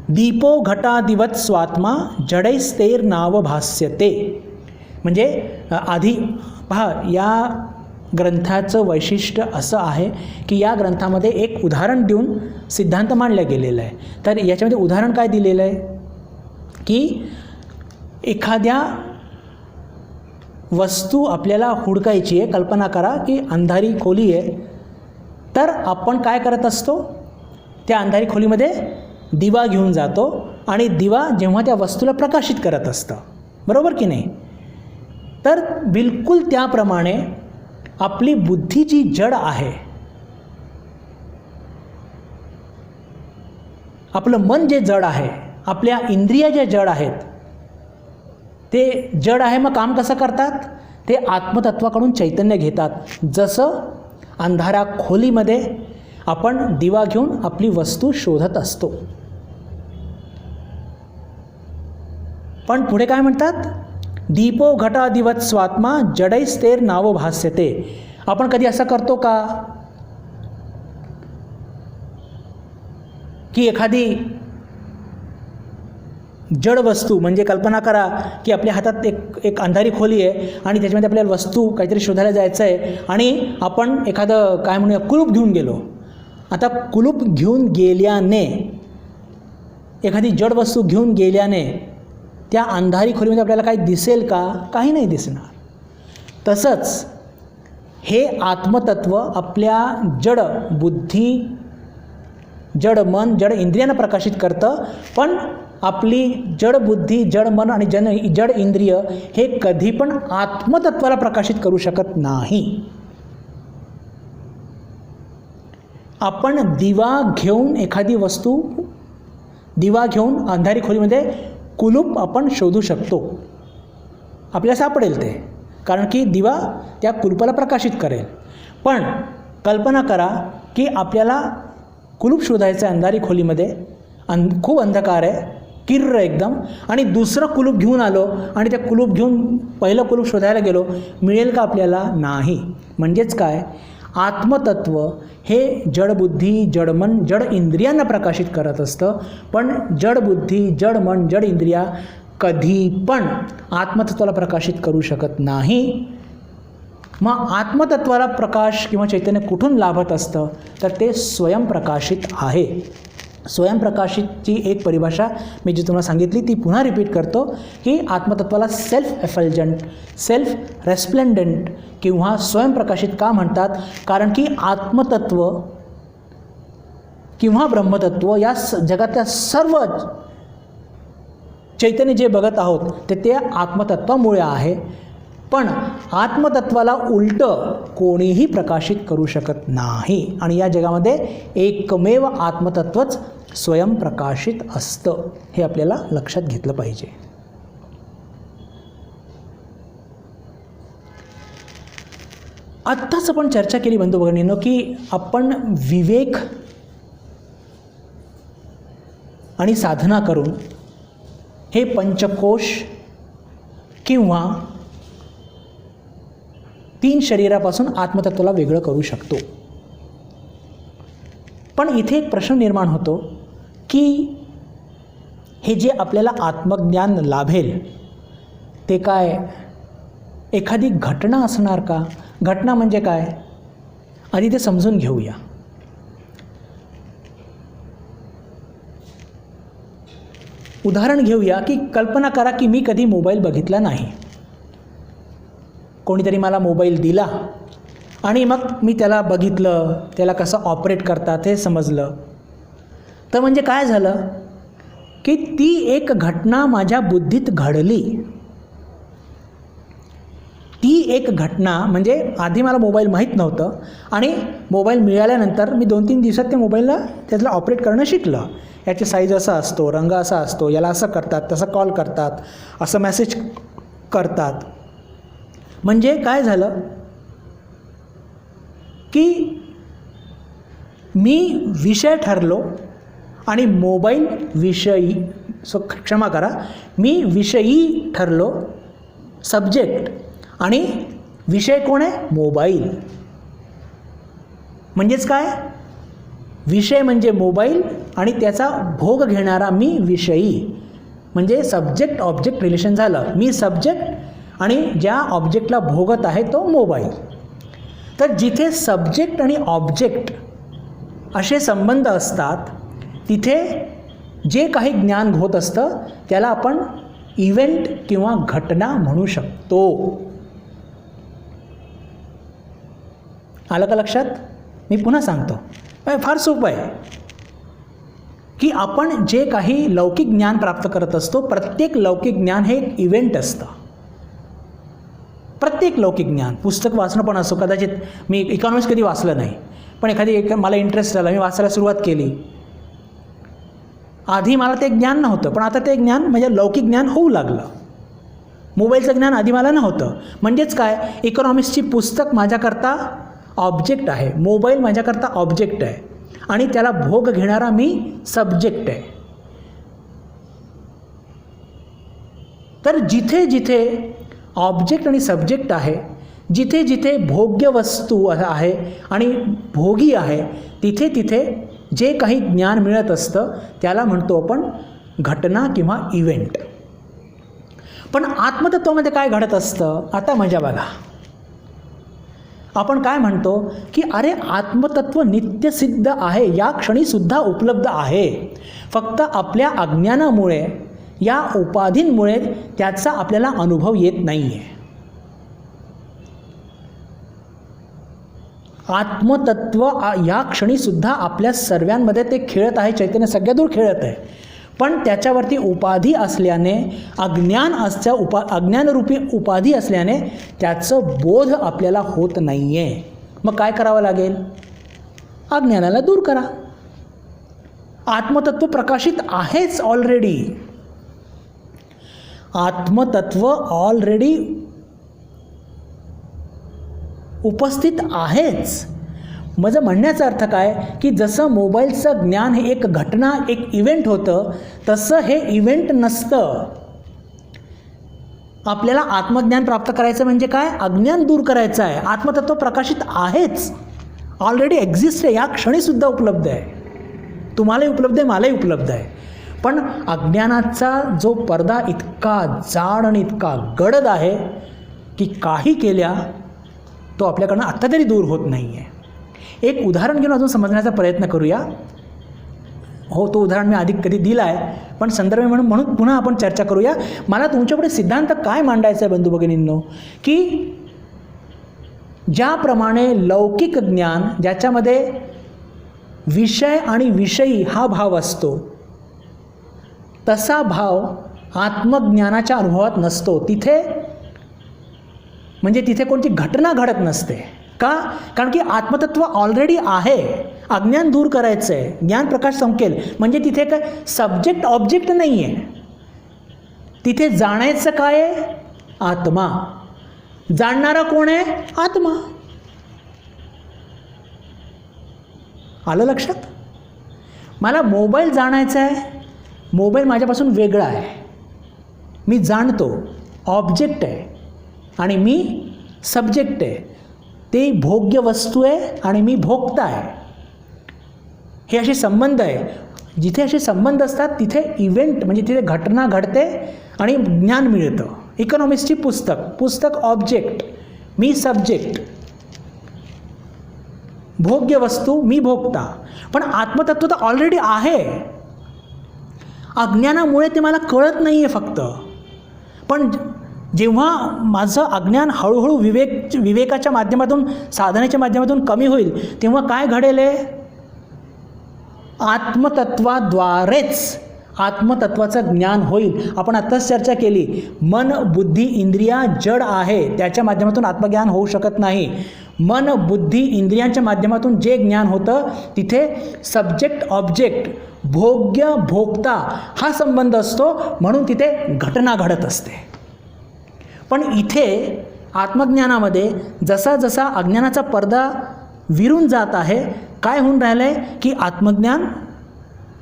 दीपो घटादिवत स्वात्मा जडैस्तैर्नावभास्यते. म्हणजे आधी पहा, या ग्रंथाचं वैशिष्ट्य असं आहे की या ग्रंथामध्ये एक उदाहरण देऊन सिद्धांत मांडला गेलेला आहे. तर याच्यामध्ये उदाहरण काय दिलेलं आहे की एखाद्या वस्तू आपल्याला हुडकायची आहे. कल्पना करा की अंधारी खोली आहे, तर आपण काय करत असतो, त्या अंधारी खोलीमध्ये दिवा घेऊन जातो आणि दिवा जेव्हा त्या वस्तूला प्रकाशित करत असतं, बरोबर की नाही. तर बिलकुल त्याप्रमाणे आपली बुद्धी जी जड आहे, आपलं मन जे जड आहे, आपल्या इंद्रिया ज्या जड आहेत, ते जड आहे. मग काम कसं करतात, ते आत्मतत्वाकडून चैतन्य घेतात. जसं अंधाऱ्या खोलीमध्ये आपण दिवा घेऊन आपली वस्तू शोधत असतो. पण पुढे काय म्हणतात, दीपो घटादिवत स्वात्मा जडैस्तैर्नावभास्यते. आपण कधी असं करतो का की एखादी जड वस्तू, म्हणजे कल्पना करा की आपल्या हातात एक अंधारी खोली आहे आणि त्याच्यामध्ये आपल्याला वस्तू काहीतरी शोधायला जायचं आहे आणि आपण एखादं काय म्हणूया कुलूप घेऊन गेलो. आता कुलूप घेऊन गेल्याने, एखादी जड वस्तू घेऊन गेल्याने त्या अंधारी खोलीमध्ये आपल्याला काही दिसेल का, काही नाही दिसणार. तसंच हे आत्मतत्व आपल्या जड बुद्धी, जड मन, जड इंद्रियांना प्रकाशित करतं. पण आपली जड बुद्धी, जड मन आणि जड इंद्रिय हे कधी पण आत्मतत्वाला प्रकाशित करू शकत नाही. आपण दिवा घेऊन एखादी वस्तू, दिवा घेऊन अंधारी खोलीमध्ये कुलूप आपण शोधू शकतो, आपल्याला सापडेल ते, कारण की दिवा त्या कुलूपाला प्रकाशित करेल. पण कल्पना करा की आपल्याला कुलूप शोधायचं आहे अंधारी खोलीमध्ये, खूप अंधकार आहे, किर्र एकदम, आणि दुसरं कुलूप घेऊन आलो आणि त्या कुलूप घेऊन पहिलं कुलूप शोधायला गेलो, मिळेल का आपल्याला, नाही. म्हणजेच काय, आत्मतत्व हे जडबुद्धी, जडमन, जड इंद्रियांना प्रकाशित करत असतं. पण जडबुद्धी, जड मन, जड इंद्रिया कधी पण आत्मतत्वाला प्रकाशित करू शकत नाही. मग आत्मतत्वाला प्रकाश किंवा चैतन्य कुठून लाभत असतं, तर ते स्वयंप्रकाशित आहे. स्वयंप्रकाशितची एक परिभाषा मी जी तुम्हाला सांगितली ती पुन्हा रिपीट करतो की आत्मतत्वाला सेल्फ एफल्जंट, सेल्फ रेस्प्लेंडंट किंवा स्वयंप्रकाशित का म्हणतात, कारण की आत्मतत्व किंवा ब्रह्मतत्व या जगातल्या सर्व चैतन्य जे बघत आहोत ते आत्मतत्वामुळे आहे. पण आत्मतत्वाला उलटं कोणीही प्रकाशित करू शकत नाही आणि या जगामध्ये एकमेव आत्मतत्वच स्वयंप्रकाशित असतं, हे आपल्याला लक्षात घेतलं पाहिजे. आत्ताच आपण चर्चा केली बंधू भगिनींनो की आपण विवेक आणि साधना करून हे पंचकोश किंवा 3 शरीरापासून आत्मतत्वाला वेगळं करू शकतो. पण इथे एक प्रश्न निर्माण होतो की हे जे आपल्याला आत्मज्ञान लाभेल ते काय एखादी घटना असणार का? घटना म्हणजे काय, आधी ते समजून घेऊया. उदाहरण घेऊया की कल्पना करा की मी कधी मोबाईल बघितला नाही, कोणीतरी मला मोबाईल दिला आणि मग मी त्याला बघितलं, त्याला कसं ऑपरेट करतात हे समजलं. तर म्हणजे काय झालं की ती एक घटना माझ्या बुद्धीत घडली. ती एक घटना म्हणजे आधी मला मोबाईल माहीत नव्हतं आणि मोबाईल मिळाल्यानंतर मी 2-3 दिवसात त्या मोबाईलला त्यातलं ऑपरेट करणं शिकलं. याची साईज असा असतो, रंग असा असतो, याला असं करतात, तसं कॉल करतात, असं मेसेज करतात. म्हणजे काय झालं की मी विषय ठरलो आणि मोबाईल विषयी, क्षमा करा, मी विषयी ठरलो, सब्जेक्ट, आणि विषय कोण आहे? मोबाईल. म्हणजेच काय? विषय म्हणजे मोबाईल आणि त्याचा भोग घेणारा मी विषयी, म्हणजे सब्जेक्ट ऑब्जेक्ट रिलेशन झालं. मी सब्जेक्ट आणि ज्या ऑब्जेक्टला भोगत आहे तो मोबाईल. तर जिथे सब्जेक्ट आणि ऑब्जेक्ट असे संबंध असतात तिथे जे काही ज्ञान होत असतं त्याला आपण इव्हेंट किंवा घटना म्हणू शकतो. आलं का लक्षात? मी पुन्हा सांगतो, फार सोपं आहे की आपण जे काही लौकिक ज्ञान प्राप्त करत असतो, प्रत्येक लौकिक ज्ञान हे एक इव्हेंट असतं. प्रत्येक लौकिक ज्ञान, पुस्तक वाचणं पण असो, कदाचित मी इकॉनॉमिक्स कधी वाचलं नाही, पण एखादी मला इंटरेस्ट झाला, मी वाचायला सुरुवात केली. आधी मला ते ज्ञान नव्हतं, पण आता ते ज्ञान म्हणजे लौकिक ज्ञान होऊ लागलं. मोबाईलचं ज्ञान आधी मला नव्हतं. म्हणजेच काय? इकॉनॉमिक्सची पुस्तक माझ्याकरता ऑब्जेक्ट आहे, मोबाईल माझ्याकरता ऑब्जेक्ट आहे आणि त्याला भोग घेणारा मी सब्जेक्ट आहे. तर जिथे जिथे ऑब्जेक्ट आणि सब्जेक्ट आहे, जिथे जिथे भोग्य वस्तू आहे आणि भोगी आहे, तिथे तिथे जे काही ज्ञान मिळत असतं त्याला म्हणतो आपण घटना किंवा इव्हेंट. पण आत्मतत्वामध्ये काय घडत असतं? आता मजा बघा. आपण काय म्हणतो की अरे आत्मतत्व नित्यसिद्ध आहे, या क्षणीसुद्धा उपलब्ध आहे, फक्त आपल्या अज्ञानामुळे, या उपाधींमुळे त्याचा आपल्याला अनुभव येत नाही आहे. आत्मतत्व या क्षणीसुद्धा आपल्या सर्वांमध्ये ते खेळत आहे, चैतन्य सगळ्या दूर खेळत आहे, पण त्याच्यावरती उपाधी असल्याने, अज्ञानरूपी उपाधी असल्याने त्याचं बोध आपल्याला होत नाही आहे. मग काय करावं लागेल? अज्ञानाला दूर करा. आत्मतत्व प्रकाशित आहेच ऑलरेडी. आत्मतत्व ऑलरेडी उपस्थित आहेच. माझं म्हणण्याचा अर्थ काय की जसं मोबाईलचं ज्ञान हे एक घटना, एक इव्हेंट होतं, तसं हे इव्हेंट नसतं. आपल्याला आत्मज्ञान प्राप्त करायचं म्हणजे काय? अज्ञान दूर करायचं आहे. आत्मतत्व प्रकाशित आहेच, ऑलरेडी एक्झिस्ट आहे, या क्षणीसुद्धा उपलब्ध आहे. तुम्हालाही उपलब्ध आहे, मलाही उपलब्ध आहे. पण अज्ञानाचा जो पडदा इतका जाड आणि इतका गडद आहे की काही केल्या तो आपल्याकडनं आत्ता तरी दूर होत नाही आहे. एक उदाहरण घेऊन अजून समजण्याचा प्रयत्न करूया. हो, तो उदाहरण मी आधी कधी दिला आहे, पण संदर्भ म्हणून पुन्हा आपण चर्चा करूया. मला तुमच्यापुढे सिद्धांत काय मांडायचा आहे बंधू भगिनींनो, की ज्याप्रमाणे लौकिक ज्ञान, ज्याच्यामध्ये विषय आणि विषयी हा भाव असतो, तसा भाव आत्मज्ञानाच्या अनुभवात नसतो. तिथे म्हणजे तिथे कोणती घटना घडत नसते. का? कारण की आत्मतत्व ऑलरेडी आहे. अज्ञान दूर करायचं आहे, ज्ञान प्रकाश संकेल, म्हणजे तिथे काय सब्जेक्ट ऑब्जेक्ट नाही आहे. तिथे जाणायचं काय आहे? आत्मा. जाणणारा कोण आहे? आत्मा. आलं लक्षात? मला मोबाईल जाणायचा आहे, मोबाईल माझ्यापासून वेगळा आहे, मी जाणतो, ऑब्जेक्ट आहे आणि मी सब्जेक्ट आहे. ते भोग्य वस्तू आहे आणि मी भोगता आहे. हे असे संबंध आहे. जिथे असे संबंध असतात तिथे इव्हेंट म्हणजे तिथे घटना घडते आणि ज्ञान मिळतं. इकॉनॉमिक्सची पुस्तक ऑब्जेक्ट, मी सब्जेक्ट, भोग्य वस्तू मी भोगता. पण आत्मतत्व तर ऑलरेडी आहे. अज्ञानामुळे ते मला कळत नाही आहे फक्त. पण जेव्हा माझं अज्ञान हळूहळू विवेकाच्या माध्यमातून, साधनेच्या माध्यमातून कमी होईल, तेव्हा काय घडेल? आत्मतत्वाद्वारेच आत्मतत्वाचं ज्ञान होईल. आपण आत्ताच चर्चा केली, मन, बुद्धी, इंद्रिया जड आहे, त्याच्या माध्यमातून आत्मज्ञान होऊ शकत नाही. मन, बुद्धी, इंद्रियांच्या माध्यमातून जे ज्ञान होतं तिथे सब्जेक्ट ऑब्जेक्ट, भोग्य भोक्ता हा संबंध असतो, म्हणून तिथे घटना घडत असते. पण इथे आत्मज्ञानामध्ये जसा जसा अज्ञानाचा पडदा विरून जात आहे, काय होऊन राहिलं आहे की आत्मज्ञान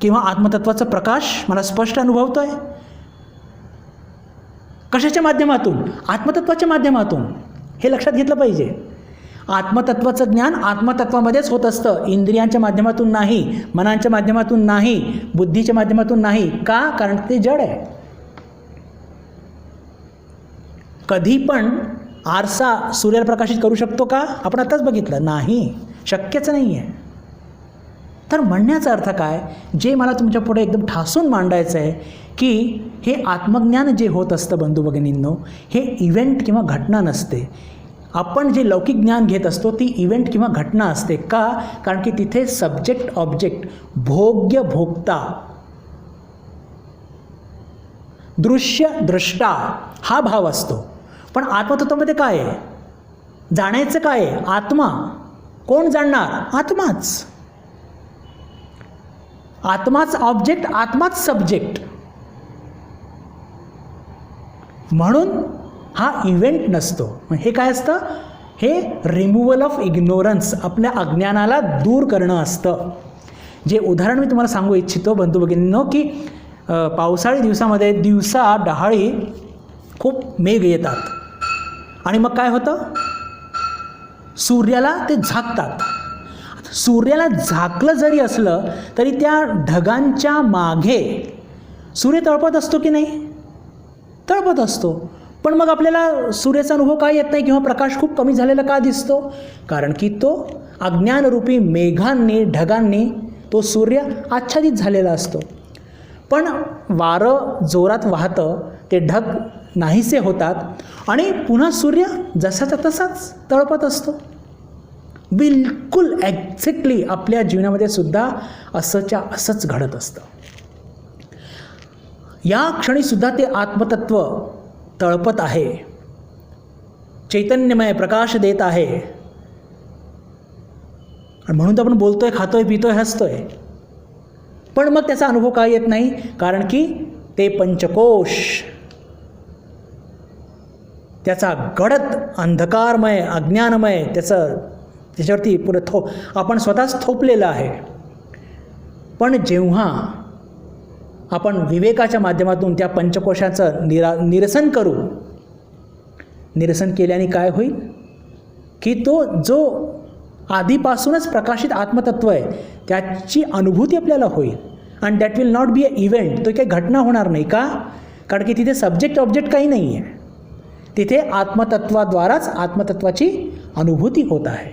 किंवा आत्मतत्वाचा प्रकाश मला स्पष्ट अनुभवतो आहे. कशाच्या माध्यमातून? आत्मतत्वाच्या माध्यमातून. हे लक्षात घेतलं पाहिजे. आत्मतत्वाचं ज्ञान आत्मतत्वामध्येच होत असतं, इंद्रियांच्या माध्यमातून नाही, मनांच्या माध्यमातून नाही, बुद्धीच्या माध्यमातून नाही. का? कारण ते जड आहे. कधी पण आरसा सूर्याला प्रकाशित करू शकतो का? आपण आताच बघितलं, नाही, शक्यच नाही आहे. तर म्हणण्याचा अर्थ काय, जे मला तुमच्या पुढे एकदम ठासून मांडायचं आहे की हे आत्मज्ञान जे होत असतं बंधू भगिनींनो, हे इव्हेंट किंवा घटना नसते. आपण जे लौकिक ज्ञान घेत असतो ती इव्हेंट किंवा घटना असते. का? कारण की तिथे सब्जेक्ट ऑब्जेक्ट, भोग्य भोक्ता, दृश्य द्रष्टा हा भाव असतो. पण आत्मतत्वामध्ये काय आहे? जाणायचं काय आहे? आत्मा. कोण जाणणार? आत्माच. आत्माच ऑब्जेक्ट, आत्माच सब्जेक्ट. म्हणून हा इव्हेंट नसतो. हे काय असतं? हे रिमूव्हल ऑफ इग्नोरन्स, आपल्या अज्ञानाला दूर करणं असतं. जे उदाहरण मी तुम्हाला सांगू इच्छितो बंधू भगिनींनो, की पावसाळी दिवसामध्ये दिवसा डहाळी खूप मेघ येतात आणि मग काय होतं? सूर्याला ते झाकतात. सूर्याला झाकलं जरी असलं तरी त्या ढगांच्या मागे सूर्य तळपत असतो की नाही? तळपत असतो. पण मग आपल्याला सूर्याचा अनुभव काय येत नाही किंवा प्रकाश खूप कमी झालेला का दिसतो? कारण की तो अज्ञानरूपी मेघांनी, ढगांनी तो सूर्य आच्छादित झालेला असतो. पण वारं जोरात वाहतं, ते ढग नाहीसे होतात आणि पुन्हा सूर्य जसाचा तसाच तळपत असतो. बिलकुल एक्झॅक्टली आपल्या जीवनामध्ये सुद्धा असंच्या असंच घडत असतं. या क्षणीसुद्धा ते आत्मतत्व तळपत आहे, चैतन्यमय प्रकाश देत आहे. आणि म्हणून तर आपण बोलतोय, खातोय, पितोय, हसतोय. पण मग त्याचा अनुभव काय येत नाही? कारण की ते पंचकोश, त्याचा गडद अंधकारमय, अज्ञानमय, त्याच्यावरती पुरं आपण स्वतःच थोपलेलं आहे. पण जेव्हा आपण विवेकाच्या माध्यमातून त्या पंचकोशाचं निरसन करू, निरसन केल्याने काय होईल की तो जो आधीपासूनच प्रकाशित आत्मतत्व आहे त्याची अनुभूती आपल्याला होईल. आणि that will not be a event. तो काही घटना होणार नाही. का? कारण की तिथे सब्जेक्ट ऑब्जेक्ट काही नाही आहे. तिथे आत्मतत्वाद्वाराच आत्मतत्वाची अनुभूती होत आहे.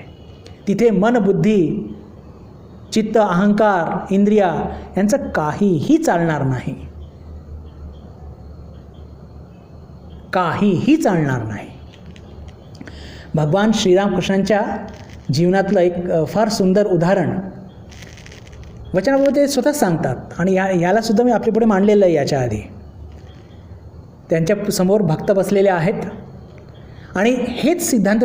तिथे मन, बुद्धी, चित्त, अहंकार, इंद्रिया यांचं काहीही चालणार नाही. काहीही चालणार नाही. भगवान श्रीरामकृष्णांच्या जीवनातलं एक फार सुंदर उदाहरण वचनाबाबत ते स्वतःच सांगतात आणि यालासुद्धा मी आपल्यापुढे मांडलेलं आहे याच्या आधी. त्यांच्या समोर भक्त बसलेले आहेत आणि हेच सिद्धांत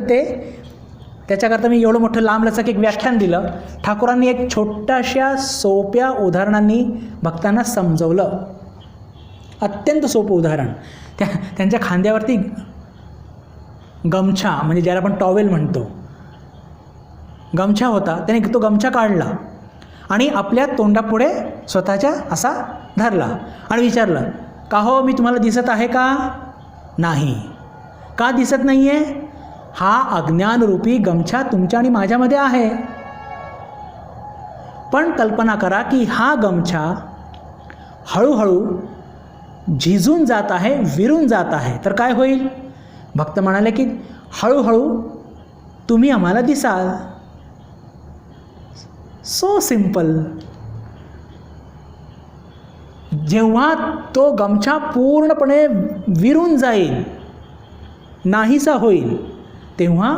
त्याच्याकरता मी एवढं मोठं लांबलचक एक व्याख्यान दिलं. ठाकूरांनी एक छोट्याशा सोप्या उदाहरणांनी भक्तांना समजवलं. अत्यंत सोपं उदाहरण. त्यांच्या खांद्यावरती गमछा, म्हणजे ज्याला आपण टॉवेल म्हणतो, गमछा होता. त्याने तो गमछा काढला आणि आपल्या तोंडापुढे स्वतःच्या असा धरला आणि विचारलं, का हो, मी तुम्हाला दिसत आहे का? नाही. का दिसत नाही आहे? हा अज्ञानरूपी गमछा तुमच्या आणि माझ्यामध्ये आहे. पण कल्पना करा की हा गमछा हळूहळू झिजून जात आहे, विरून जात आहे, तर काय होईल? भक्त म्हणाले की हळूहळू तुम्ही आम्हाला दिसाल. So simple. जेव्हा तो गमछा पूर्णपणे विरून जाईल, नाहीसा होईल, तेव्हा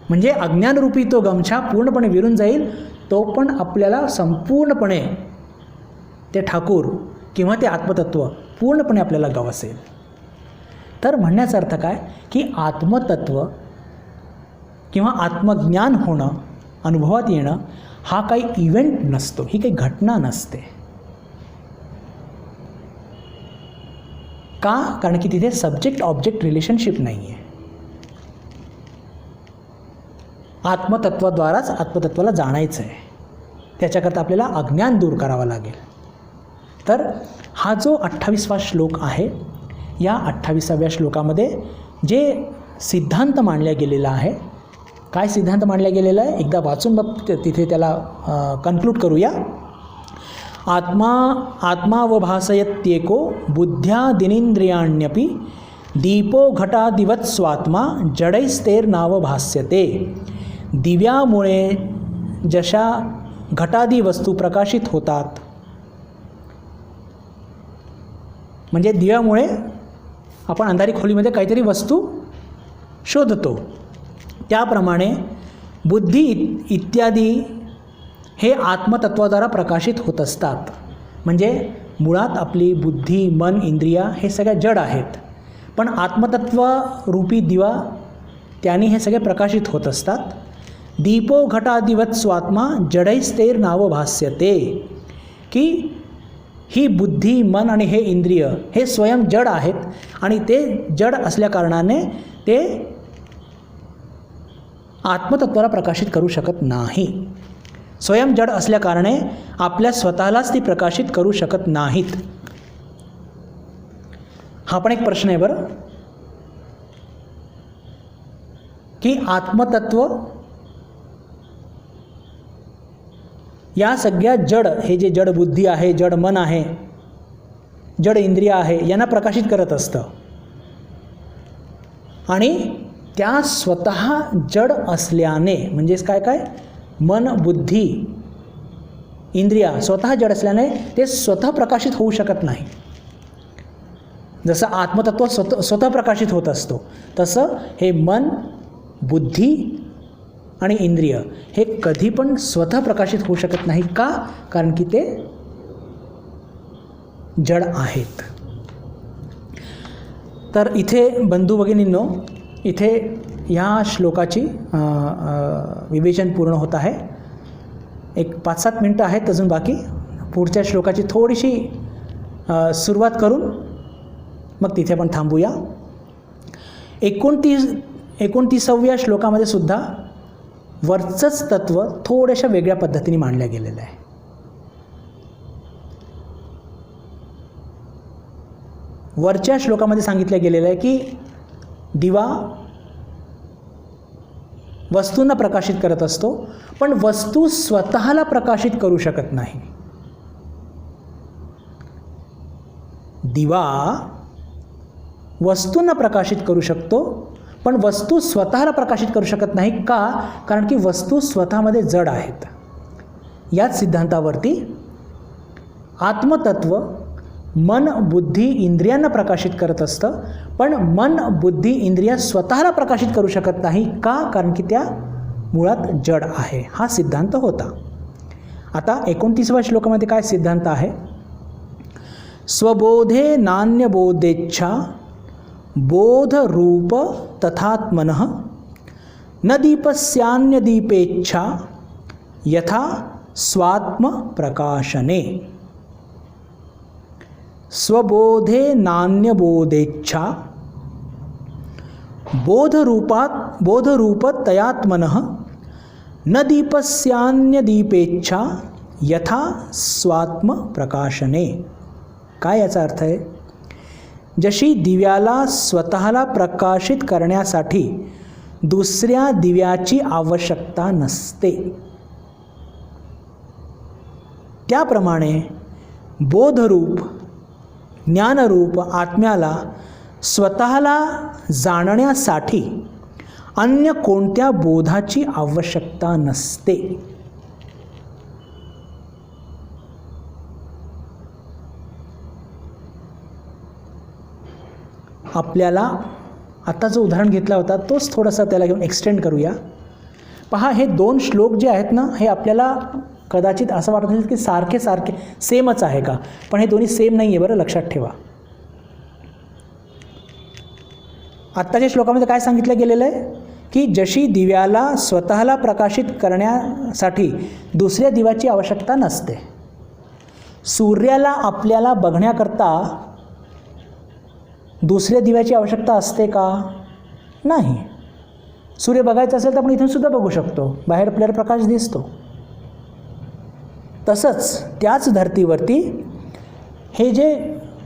म्हणजे अज्ञानरूपी तो गमछा पूर्णपणे विरून जाईल, तो पण आपल्याला संपूर्णपणे ते ठाकूर किंवा ते आत्मतत्व पूर्णपणे आपल्याला गवसेल. तर म्हणण्याचा अर्थ काय की आत्मतत्व किंवा आत्मज्ञान होणं, अनुभवात येणं हा काही इव्हेंट नसतो, ही काही घटना नसते. का? कारण की तिथे सब्जेक्ट ऑब्जेक्ट रिलेशनशिप नाही आहे. आत्मतत्वाद्वाराच आत्मतत्वाला जाणायचं आहे. त्याच्याकरता आपल्याला अज्ञान दूर करावं लागेल. तर हा जो 28वा श्लोक आहे, या 28व्या श्लोकामध्ये जे सिद्धांत मांडला गेलेला आहे, काय सिद्धांत मांडला गेलेला आहे एकदा वाचून मग तिथे त्याला कन्क्लूड करूया. आत्मावभासयत्येको बुद्ध्यादिनिंद्रियाण्यपि दीपो घटादिवत् स्वात्मा जडैस्तैर्नावभास्यते. दिव्यामुळे जशा घटादी वस्तू प्रकाशित होतात, म्हणजे दिव्यामुळे आपण अंधारी खोलीमध्ये काहीतरी वस्तू शोधतो, त्याप्रमाणे बुद्धी इत्यादी हे आत्मतत्वाद्वारा प्रकाशित होत असतात. म्हणजे मुळात आपली बुद्धी, मन, इंद्रिया हे सगळ्या जड आहेत, पण आत्मतत्व रूपी दिवा त्यांनी हे सगळे प्रकाशित होत असतात. दीपो घटादिवत् स्वात्मा जडैस्तैर्नावभास्यते, की ही बुद्धी, मन आणि हे इंद्रिय हे स्वयं जड आहेत आणि ते जड असल्याकारणाने ते आत्मतत्वाला प्रकाशित करू शकत नाही. स्वयं जड असल्याकारणे आपल्या स्वतःलाच ती प्रकाशित करू शकत नाहीत. हा पण एक प्रश्न आहे बरं, की आत्मतत्व या सगळ्या जड, हे जे जड बुद्धी आहे, जड मन आहे, जड इंद्रिय आहे, यांना प्रकाशित करत असतं आणि त्या स्वतः जड असल्याने, म्हणजेच काय काय मन, बुद्धी, इंद्रिया स्वतः जड असल्याने ते स्वतः प्रकाशित होऊ शकत नाही. जसं आत्मतत्व स्वतः प्रकाशित होत असतो, तसं हे मन, बुद्धी आणि इंद्रिय हे कधी पण स्वतः प्रकाशित होऊ शकत नाही. का? कारण की ते जड आहेत. तर इथे बंधू भगिनींनो, इथे ह्या श्लोकाची विवेचन पूर्ण होत आहे. एक 5-7 मिनटं आहेत अजून बाकी. पुढच्या श्लोकाची थोडीशी सुरुवात करून मग तिथे आपण थांबूया. 29व्या श्लोकामध्ये सुद्धा वरचंच तत्व थोड्याशा वेगळ्या पद्धतीने मांडल्या गेलेलं आहे. वरच्या श्लोकामध्ये सांगितलं गेलेलं आहे की दिवा वस्तूंना प्रकाशित करत असतो, पण वस्तू स्वतःला प्रकाशित करू शकत नाही. दिवा वस्तूंना प्रकाशित करू शकतो, पण वस्तू स्वतःला प्रकाशित करू शकत नाही. का? कारण की वस्तू स्वतःमध्ये जड आहेत. याच सिद्धांतावरती आत्मतत्व मन, बुद्धी, इंद्रियांना प्रकाशित करत असतं, पण मन, बुद्धी, इंद्रिया स्वतःला प्रकाशित करू शकत नाही. का? कारण की त्या मुळात जड आहे. हा सिद्धांत होता. आता 29व्या श्लोकामध्ये काय सिद्धांत आहे? स्वबोधे नान्यबोधेच्छा बोधरूप तथात्मनः न दीपस्यान्यदीपेच्छा यथा स्वात्म प्रकाशने. स्वबोधे नान्यबोधेच्छा बोधरूपतयात्मनः न दीपस्यान्यदीपेच्छा यथा स्वात्म प्रकाशने. काय याचा अर्थ आहे? जशी दिव्याला स्वतःला प्रकाशित करण्यासाठी दुसऱ्या दिव्याची आवश्यकता नसते, त्याप्रमाणे बोधरूप, ज्ञानरूप आत्म्याला स्वतःला जाणण्यासाठी अन्य कोणत्या बोधाची आवश्यकता नसते. आपल्याला आता जो उदाहरण घेतला होता तोच थोडासा त्याला घेऊन एक्सटेंड करूया. पहा, हे 2 श्लोक जे आहेत ना, हे आपल्याला कदाचित असं वाटत असेल की सारखे सेमच आहे का, पण हे दोन्ही सेम नाही आहे बरं, लक्षात ठेवा. आत्ताच्या श्लोकामध्ये काय सांगितलं गेलेलं आहे की जशी दिव्याला स्वतःला प्रकाशित करण्यासाठी दुसऱ्या दिव्याची आवश्यकता नसते. सूर्याला आपल्याला बघण्याकरता दुसऱ्या दिव्याची आवश्यकता असते का? नाही. सूर्य बघायचा असेल तर आपण इथून सुद्धा बघू शकतो, बाहेर आपल्याला प्रकाश दिसतो. तसंच त्याच धर्तीवरती हे जे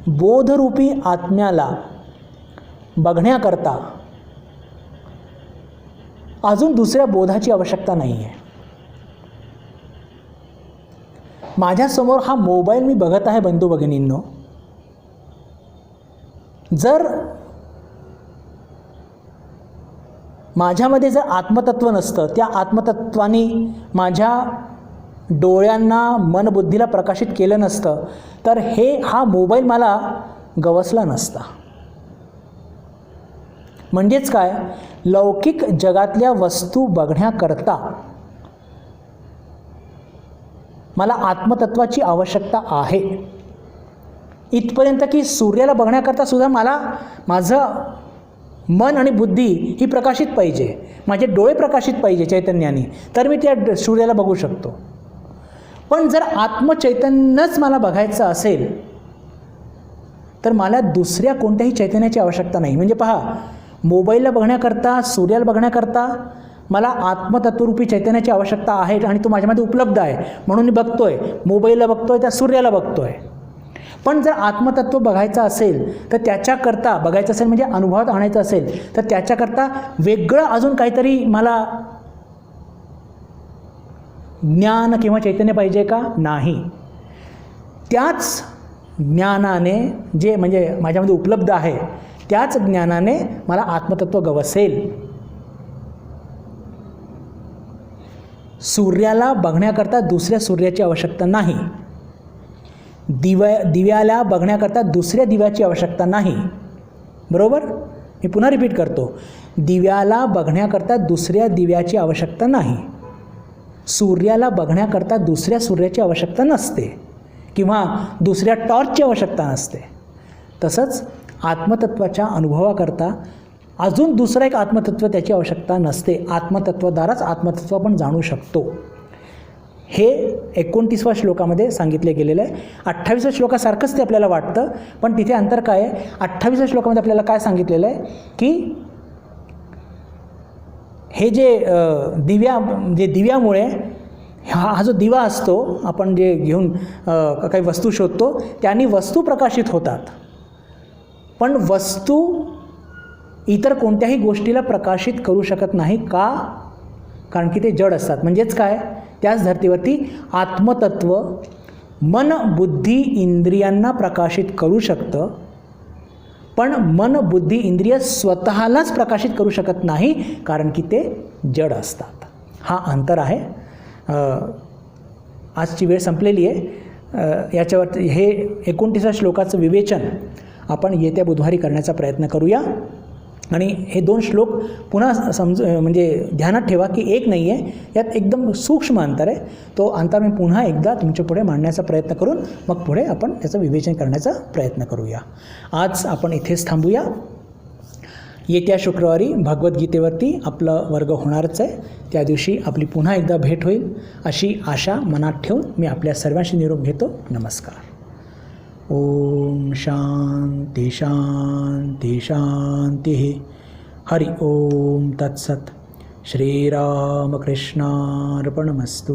बोधरूपी आत्म्याला बघण्याकरता अजून दुसऱ्या बोधाची आवश्यकता नाही आहे. माझ्यासमोर हा मोबाईल मी बघत आहे बंधू भगिनींनो. जर माझ्यामध्ये जर आत्मतत्व नसतं, त्या आत्मतत्वाने माझ्या डोळ्यांना मनबुद्धीला प्रकाशित केलं नसतं, तर हा मोबाईल मला गवसला नसता. म्हणजेच काय, लौकिक जगातल्या वस्तू बघण्याकरता मला आत्मतत्वाची आवश्यकता आहे. इथपर्यंत की सूर्याला बघण्याकरता सुद्धा मला माझं मन आणि बुद्धी ही प्रकाशित पाहिजे, माझे डोळे प्रकाशित पाहिजे चैतन्याने, तर मी त्या सूर्याला बघू शकतो. पण जर आत्मचैतन्यच मला बघायचं असेल तर मला दुसऱ्या कोणत्याही चैतन्याची आवश्यकता नाही. म्हणजे पहा, मोबाईलला बघण्याकरता, सूर्याला बघण्याकरता मला आत्मतत्वरूपी चैतन्याची आवश्यकता आहे आणि तो माझ्यामध्ये उपलब्ध आहे, म्हणून मी बघतोय, मोबाईलला बघतोय, त्या सूर्याला बघतोय. पण जर आत्मतत्व बघायचं असेल तर त्याच्याकरता, बघायचं असेल म्हणजे अनुभवात आणायचं असेल तर त्याच्याकरता वेगळं अजून काहीतरी मला ज्ञान किंवा चैतन्य पाहिजे का? नाही. त्याच ज्ञानाने, जे म्हणजे माझ्यामध्ये उपलब्ध आहे, त्याच ज्ञानाने मला आत्मतत्व गवसेल. सूर्याला बघण्याकरता दुसऱ्या सूर्याची आवश्यकता नाही. दिव्याला बघण्याकरता दुसऱ्या दिव्याची आवश्यकता नाही. बरोबर? मी पुन्हा रिपीट करतो. दिव्याला बघण्याकरता दुसऱ्या दिव्याची आवश्यकता नाही. सूर्याला बघण्याकरता दुसऱ्या सूर्याची आवश्यकता नसते किंवा दुसऱ्या टॉर्चची आवश्यकता नसते. तसंच आत्मतत्वाच्या अनुभवाकरता अजून दुसरा एक आत्मतत्व त्याची आवश्यकता नसते. आत्मतत्वाद्वाराच आत्मतत्व आपण जाणू शकतो. हे 29व्या श्लोकामध्ये सांगितले गेलेलं आहे. 28व्या श्लोकासारखंच ते आपल्याला वाटतं, पण तिथे अंतर काय आहे? 28व्या श्लोकामध्ये आपल्याला काय सांगितलेलं आहे की हे जे दिव्यामुळे हा जो दिवा असतो, आपण जे घेऊन काही वस्तू शोधतो, त्यांनी वस्तू प्रकाशित होतात. पण वस्तू इतर कोणत्याही गोष्टीला प्रकाशित करू शकत नाही. का? कारण की ते जड असतात. म्हणजेच काय, त्याच धर्तीवरती आत्मतत्व मन बुद्धी इंद्रियांना प्रकाशित करू शकतं, पण मन बुद्धी इंद्रिय स्वतःलाच प्रकाशित करू शकत नाही, कारण की ते जड असतात. हा अंतर आहे. आजची वेळ संपलेली आहे. याच्यावर हे 29व्या श्लोकाचं विवेचन आपण येत्या बुधवारी करण्याचा प्रयत्न करूया. आणि हे 2 श्लोक पुन्हा म्हणजे ध्यानात ठेवा की एक नाही आहे, यात एकदम सूक्ष्म अंतर आहे. तो अंतर मी पुन्हा एकदा तुमच्या पुढे मांडण्याचा प्रयत्न करून मग पुढे आपण त्याचं विवेचन करण्याचा प्रयत्न करूया. आज आपण इथेच थांबूया. येत्या शुक्रवारी भगवद्गीतेवरती आपलं वर्ग होणारच आहे. त्या दिवशी आपली पुन्हा एकदा भेट होईल अशी आशा मनात ठेवून मी आपल्या सर्वांशी निरोप घेतो. नमस्कार. ओम शांती शांती शांती. हरि ओम तत्सत. श्रीरामकृष्णार्पणमस्तु.